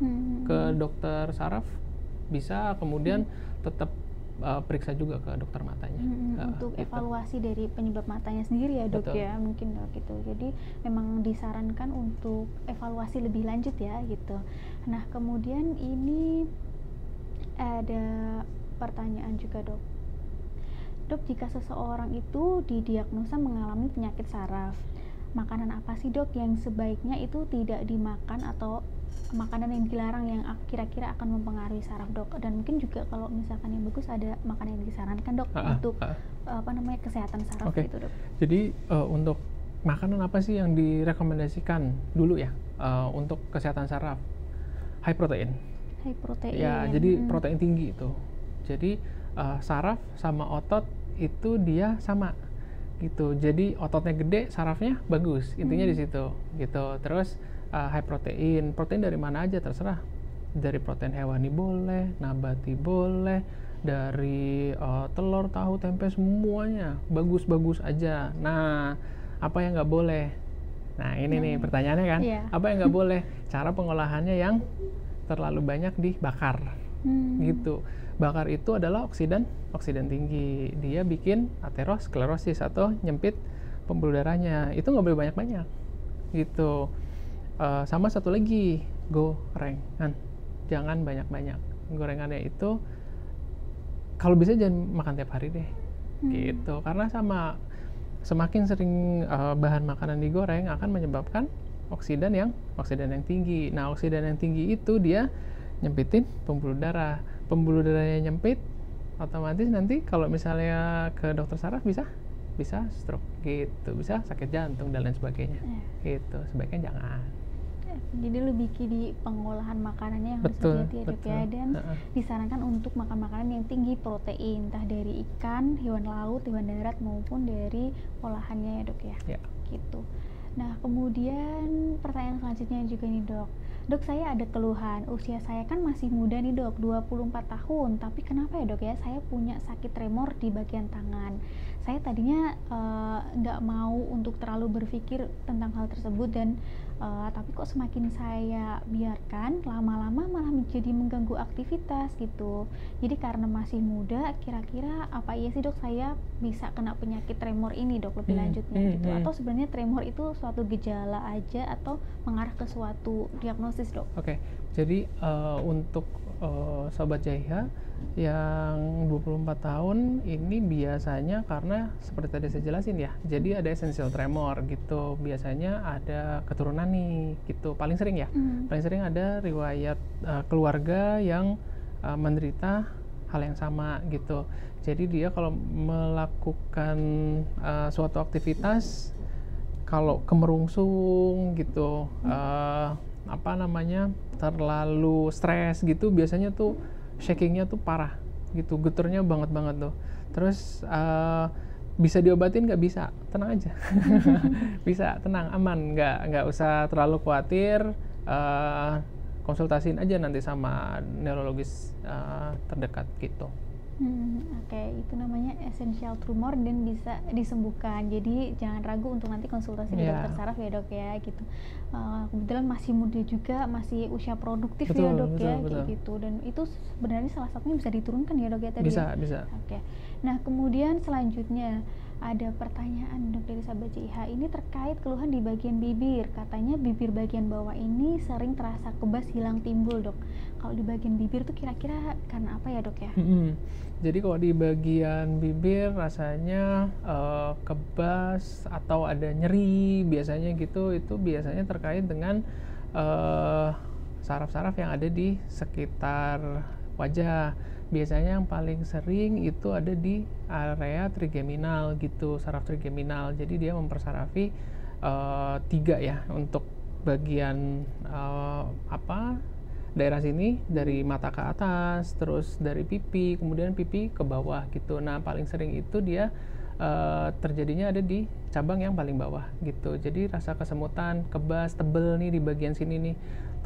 Ke dokter saraf bisa, kemudian tetap periksa juga ke dokter matanya. Untuk Gitu. evaluasi dari penyebab matanya sendiri ya dok. Betul. Ya mungkin dok gitu. Jadi memang disarankan untuk evaluasi lebih lanjut ya gitu. Nah kemudian ini ada pertanyaan juga dok. Dok, jika seseorang itu didiagnosa mengalami penyakit saraf, makanan apa sih dok yang sebaiknya itu tidak dimakan, atau makanan yang dilarang yang kira-kira akan mempengaruhi saraf dok? Dan mungkin juga kalau misalkan yang bagus ada makanan yang disarankan dok untuk kesehatan saraf gitu dok. Jadi untuk makanan apa sih yang direkomendasikan dulu ya untuk kesehatan saraf? High protein. High protein. Ya, jadi protein tinggi itu. Jadi saraf sama otot itu dia sama gitu. Jadi ototnya gede, sarafnya bagus. Intinya di situ gitu. Terus high protein. Protein dari mana aja terserah. Dari protein hewani boleh, nabati boleh, dari telur, tahu, tempe, semuanya bagus-bagus aja. Nah, apa yang nggak boleh? Nah, ini nih pertanyaannya kan. Apa yang nggak boleh? Cara pengolahannya yang terlalu banyak dibakar. Gitu. Bakar itu adalah oksidan tinggi. Dia bikin aterosklerosis atau nyempit pembuluh darahnya. Itu nggak boleh banyak-banyak. Gitu. Sama satu lagi, gorengan. Jangan banyak-banyak. Gorengannya itu kalau bisa jangan makan tiap hari deh. Gitu. Karena semakin sering bahan makanan digoreng akan menyebabkan oksidan yang tinggi. Nah, oksidan yang tinggi itu dia nyempitin pembuluh darah. Pembuluh darahnya nyempit, otomatis nanti kalau misalnya ke dokter saraf bisa stroke gitu, bisa sakit jantung dan lain sebagainya. Gitu. Sebaiknya jangan. Jadi lebih di pengolahan makanannya yang harus hati-hati ya dok ya. Dan disarankan untuk makan makanan yang tinggi protein, entah dari ikan, hewan laut, hewan darat maupun dari olahannya ya dok ya. Gitu. Nah kemudian pertanyaan selanjutnya juga nih dok. Dok, saya ada keluhan, usia saya kan masih muda nih dok, 24 tahun, tapi kenapa ya dok ya, saya punya sakit tremor di bagian tangan. Saya tadinya nggak mau untuk terlalu berpikir tentang hal tersebut, dan tapi kok semakin saya biarkan, lama-lama malah menjadi mengganggu aktivitas gitu. Jadi karena masih muda, kira-kira apa iya sih dok saya bisa kena penyakit tremor ini dok lebih lanjutnya gitu? Atau sebenarnya tremor itu suatu gejala aja atau mengarah ke suatu diagnosis dok? Oke, jadi untuk Sobat Jaiha yang 24 tahun ini biasanya karena seperti tadi saya jelasin ya, jadi ada essential tremor gitu, biasanya ada keturunan nih gitu, paling sering ya, paling sering ada riwayat keluarga yang menderita hal yang sama gitu. Jadi dia kalau melakukan suatu aktivitas, kalau kemerungsung gitu, terlalu stres gitu, biasanya tuh shakingnya tuh parah gitu, geternya banget tuh. Terus bisa diobatin nggak? Bisa, tenang aja. Bisa, tenang, aman, nggak usah terlalu khawatir. Konsultasiin aja nanti sama neurologis terdekat gitu. Oke, itu namanya essential tremor dan bisa disembuhkan. Jadi jangan ragu untuk nanti konsultasi di dokter saraf ya dok ya gitu. Kebetulan masih muda juga, masih usia produktif ya dok ya, kayak gitu. Dan itu sebenarnya salah satunya bisa diturunkan ya dok ya tadi. Bisa. Oke. Nah kemudian selanjutnya ada pertanyaan dok dari sahabat CIH ini terkait keluhan di bagian bibir. Katanya bibir bagian bawah ini sering terasa kebas, hilang timbul dok. Kalau di bagian bibir tuh kira-kira karena apa ya dok ya? Jadi kalau di bagian bibir rasanya kebas atau ada nyeri biasanya gitu, itu biasanya terkait dengan saraf-saraf yang ada di sekitar wajah. Biasanya yang paling sering itu ada di area trigeminal gitu, saraf trigeminal. Jadi dia mempersarafi 3 ya untuk bagian daerah sini, dari mata ke atas, terus dari pipi, kemudian pipi ke bawah gitu. Nah paling sering itu dia terjadinya ada di cabang yang paling bawah gitu. Jadi rasa kesemutan, kebas, tebel nih di bagian sini nih.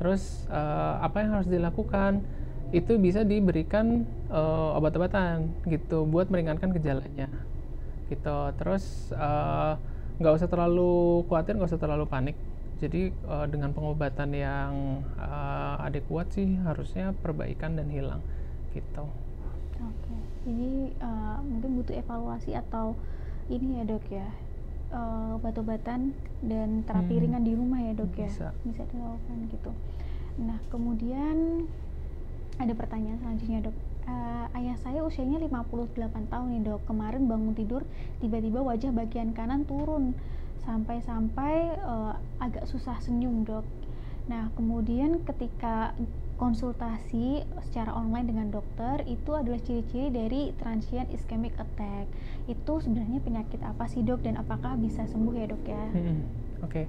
Terus apa yang harus dilakukan? Itu bisa diberikan obat-obatan gitu buat meringankan gejalanya gitu. Terus nggak usah terlalu khawatir, nggak usah terlalu panik. Jadi dengan pengobatan yang adekuat sih harusnya perbaikan dan hilang gitu. Oke, jadi mungkin butuh evaluasi atau ini ya dok ya, obat-obatan dan terapi ringan di rumah ya dok ya, bisa dilakukan gitu. Nah kemudian ada pertanyaan selanjutnya dok. Ayah saya usianya 58 tahun nih dok, kemarin bangun tidur tiba-tiba wajah bagian kanan turun sampai-sampai agak susah senyum dok. Nah kemudian ketika konsultasi secara online dengan dokter, itu adalah ciri-ciri dari transient ischemic attack. Itu sebenarnya penyakit apa sih dok, dan apakah bisa sembuh ya dok ya? Oke.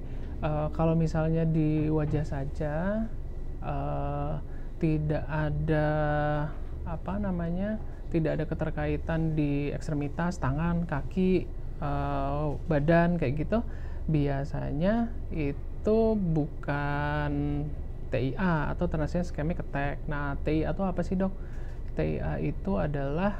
Kalau misalnya di wajah saja tidak ada tidak ada keterkaitan di ekstremitas, tangan, kaki, badan kayak gitu, biasanya itu bukan TIA atau transient ischemic attack. Nah, TIA itu apa sih dok? TIA itu adalah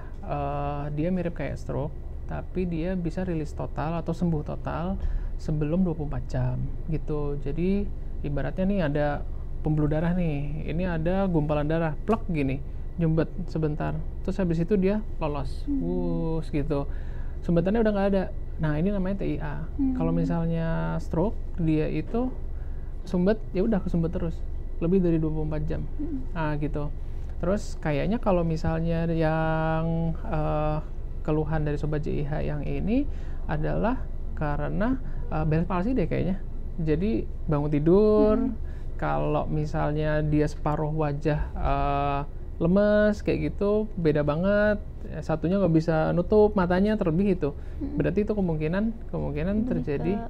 dia mirip kayak stroke, tapi dia bisa rilis total atau sembuh total sebelum 24 jam gitu. Jadi ibaratnya nih ada pembuluh darah nih, ini ada gumpalan darah, plek gini, nyumbet sebentar, terus habis itu dia lolos, wuss gitu, sumbetannya udah nggak ada. Nah ini namanya TIA. Kalau misalnya stroke, dia itu sumbet ya udah kesumbet terus lebih dari 24 jam. Nah gitu. Terus kayaknya kalau misalnya yang keluhan dari sobat JIH yang ini adalah karena Bell's palsy deh kayaknya. Jadi bangun tidur, kalau misalnya dia separuh wajah lemes kayak gitu, beda banget, satunya nggak bisa nutup matanya, terlebih itu berarti itu kemungkinan terjadi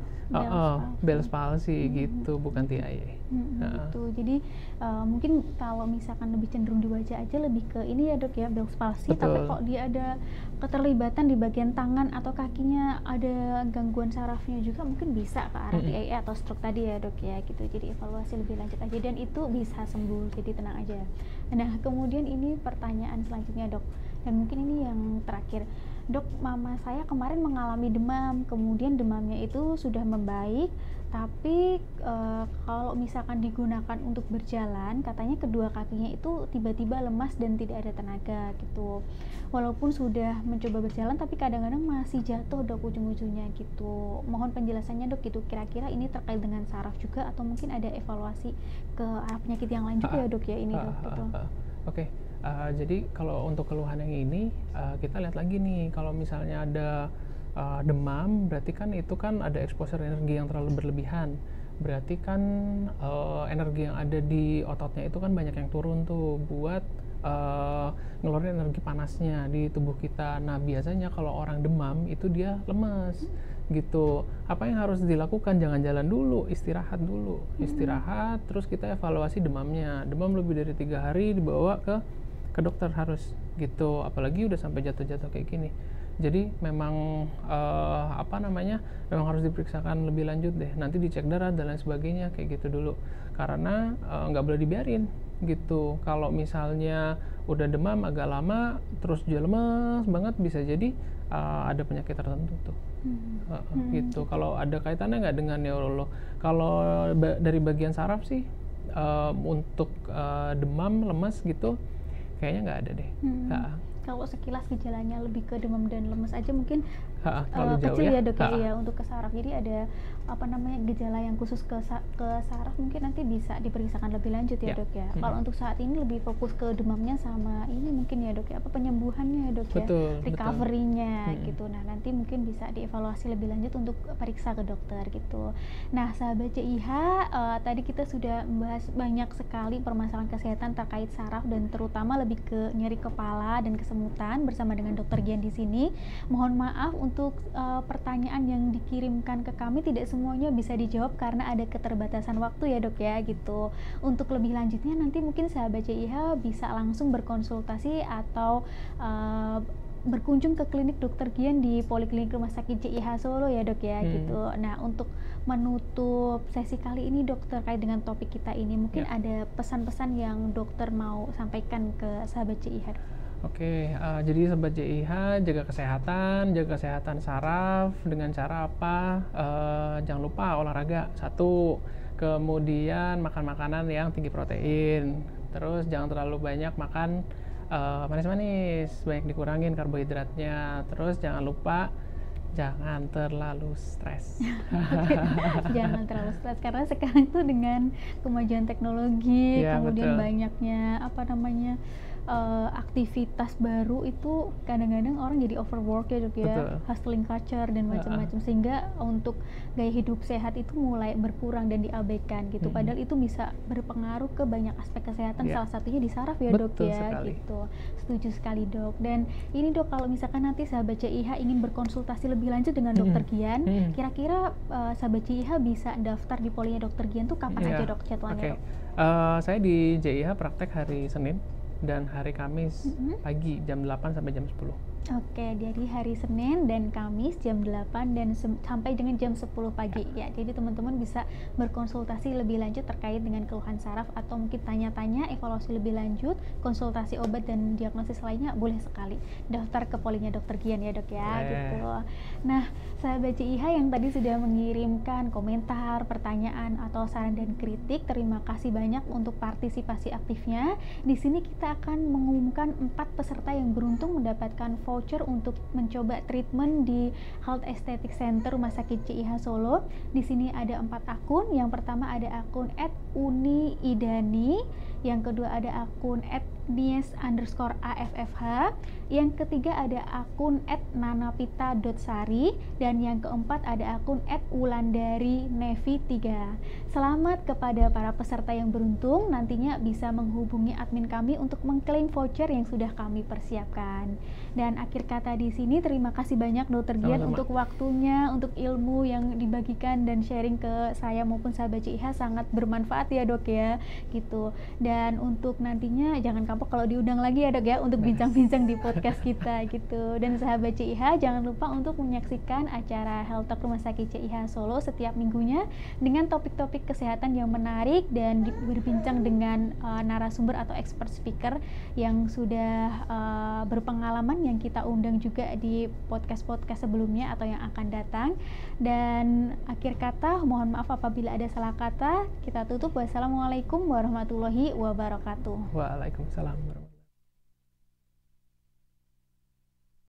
Bell's palsy gitu, bukan TIA. Gitu. Jadi mungkin kalau misalkan lebih cenderung di wajah aja lebih ke ini ya dok ya, Bell's palsy. Betul. Tapi kok dia ada keterlibatan di bagian tangan atau kakinya, ada gangguan sarafnya juga, mungkin bisa ke arah TIA atau stroke tadi ya dok ya gitu. Jadi evaluasi lebih lanjut aja dan itu bisa sembuh, jadi tenang aja. Nah kemudian ini pertanyaan selanjutnya dok, dan mungkin ini yang terakhir. Dok, mama saya kemarin mengalami demam, kemudian demamnya itu sudah membaik, tapi kalau misalkan digunakan untuk berjalan, katanya kedua kakinya itu tiba-tiba lemas dan tidak ada tenaga gitu. Walaupun sudah mencoba berjalan, tapi kadang-kadang masih jatuh dok ujung-ujungnya gitu. Mohon penjelasannya dok gitu, kira-kira ini terkait dengan saraf juga atau mungkin ada evaluasi ke arah penyakit yang lain juga ya dok ya ini dok gitu. Oke. Jadi kalau untuk keluhan yang ini kita lihat lagi nih, kalau misalnya ada demam, berarti kan itu kan ada exposure energi yang terlalu berlebihan, berarti kan energi yang ada di ototnya itu kan banyak yang turun tuh buat ngeluarin energi panasnya di tubuh kita. Nah biasanya kalau orang demam itu dia lemes gitu. Apa yang harus dilakukan? Jangan jalan dulu, istirahat dulu, istirahat, terus kita evaluasi demamnya. Demam lebih dari 3 hari dibawa ke dokter harus gitu, apalagi udah sampai jatuh-jatuh kayak gini. Jadi memang memang harus diperiksakan lebih lanjut deh, nanti dicek darah dan lain sebagainya kayak gitu dulu, karena nggak boleh dibiarin gitu. Kalau misalnya udah demam agak lama terus dia lemes banget, bisa jadi ada penyakit tertentu tuh. Gitu. Kalau ada kaitannya nggak dengan neurolog? Kalau dari bagian saraf sih untuk demam lemas gitu kayaknya nggak ada deh. Kalau sekilas gejalanya lebih ke demam dan lemes aja mungkin kecil ya dok ya untuk ke saraf. Jadi ada gejala yang khusus ke saraf, mungkin nanti bisa diperiksakan lebih lanjut ya dok ya. Kalau untuk saat ini lebih fokus ke demamnya sama ini mungkin ya dok ya, penyembuhannya ya dok ya, recovery-nya gitu. Nah nanti mungkin bisa dievaluasi lebih lanjut untuk periksa ke dokter gitu. Nah sahabat CIH, tadi kita sudah membahas banyak sekali permasalahan kesehatan terkait saraf dan terutama lebih ke nyeri kepala dan kesemutan bersama dengan Dr. Gian di sini. Mohon maaf untuk pertanyaan yang dikirimkan ke kami tidak semuanya bisa dijawab karena ada keterbatasan waktu ya dok ya gitu. Untuk lebih lanjutnya nanti mungkin sahabat CIH bisa langsung berkonsultasi atau berkunjung ke klinik Dr. Gian di Poliklinik Rumah Sakit JIH Solo ya dok ya gitu. Nah untuk menutup sesi kali ini dok terkait dengan topik kita ini, mungkin ada pesan-pesan yang dokter mau sampaikan ke sahabat JIH. Oke, jadi Sobat JIH jaga kesehatan saraf dengan cara apa? Jangan lupa olahraga, satu. Kemudian makan makanan yang tinggi protein. Terus jangan terlalu banyak makan manis-manis, banyak dikurangin karbohidratnya. Terus jangan lupa jangan terlalu stres. Jangan terlalu stres karena sekarang tuh dengan kemajuan teknologi, Ya, kemudian betul. banyaknya aktivitas baru itu kadang-kadang orang jadi overwork ya dok ya, Betul. hustling culture dan macam-macam, sehingga untuk gaya hidup sehat itu mulai berkurang dan diabaikan gitu. Padahal itu bisa berpengaruh ke banyak aspek kesehatan, salah satunya di saraf ya dok Betul ya sekali. gitu. Setuju sekali dok. Dan ini dok, kalau misalkan nanti sahabat CIH ingin berkonsultasi lebih lanjut dengan dokter Gian, kira-kira sahabat CIH bisa daftar di polinya dokter Gian tuh kapan aja dok jadwalnya dok? Saya di JIH praktek hari Senin dan hari Kamis pagi jam 8 sampai jam 10. Oke, dari hari Senin dan Kamis jam 8 dan sampai dengan jam 10 pagi ya. Jadi teman-teman bisa berkonsultasi lebih lanjut terkait dengan keluhan saraf atau mungkin tanya-tanya evaluasi lebih lanjut, konsultasi obat dan diagnosis lainnya, boleh sekali daftar ke polinya dokter Gian ya dok ya gitu. Nah, sahabat CIH yang tadi sudah mengirimkan komentar, pertanyaan atau saran dan kritik, terima kasih banyak untuk partisipasi aktifnya. Di sini kita akan mengumumkan 4 peserta yang beruntung mendapatkan voucher untuk mencoba treatment di Health Aesthetic Center Rumah Sakit CIH Solo. Di sini ada 4 akun. Yang pertama ada akun @uniidani, yang kedua ada akun @nies_AFFH, yang ketiga ada akun @nanapita.sari, dan yang keempat ada akun @wulandari_nevi3. Selamat kepada para peserta yang beruntung, nantinya bisa menghubungi admin kami untuk mengklaim voucher yang sudah kami persiapkan. Dan akhir kata di sini, terima kasih banyak Dokter Gian untuk waktunya, untuk ilmu yang dibagikan dan sharing ke saya maupun sahabat CIH, sangat bermanfaat ya dok ya gitu. Dan untuk nantinya jangan kapok kalau diundang lagi ya dok ya untuk bincang-bincang di podcast kita gitu. Dan sahabat CIH jangan lupa untuk menyaksikan acara Health Talk Rumah Sakit CIH Solo setiap minggunya dengan topik-topik kesehatan yang menarik dan berbincang dengan narasumber atau expert speaker yang sudah berpengalaman, yang kita undang juga di podcast-podcast sebelumnya atau yang akan datang. Dan akhir kata, mohon maaf apabila ada salah kata. Kita tutup. Wassalamualaikum warahmatullahi wabarakatuh. Waalaikumsalam warahmatullahi wabarakatuh.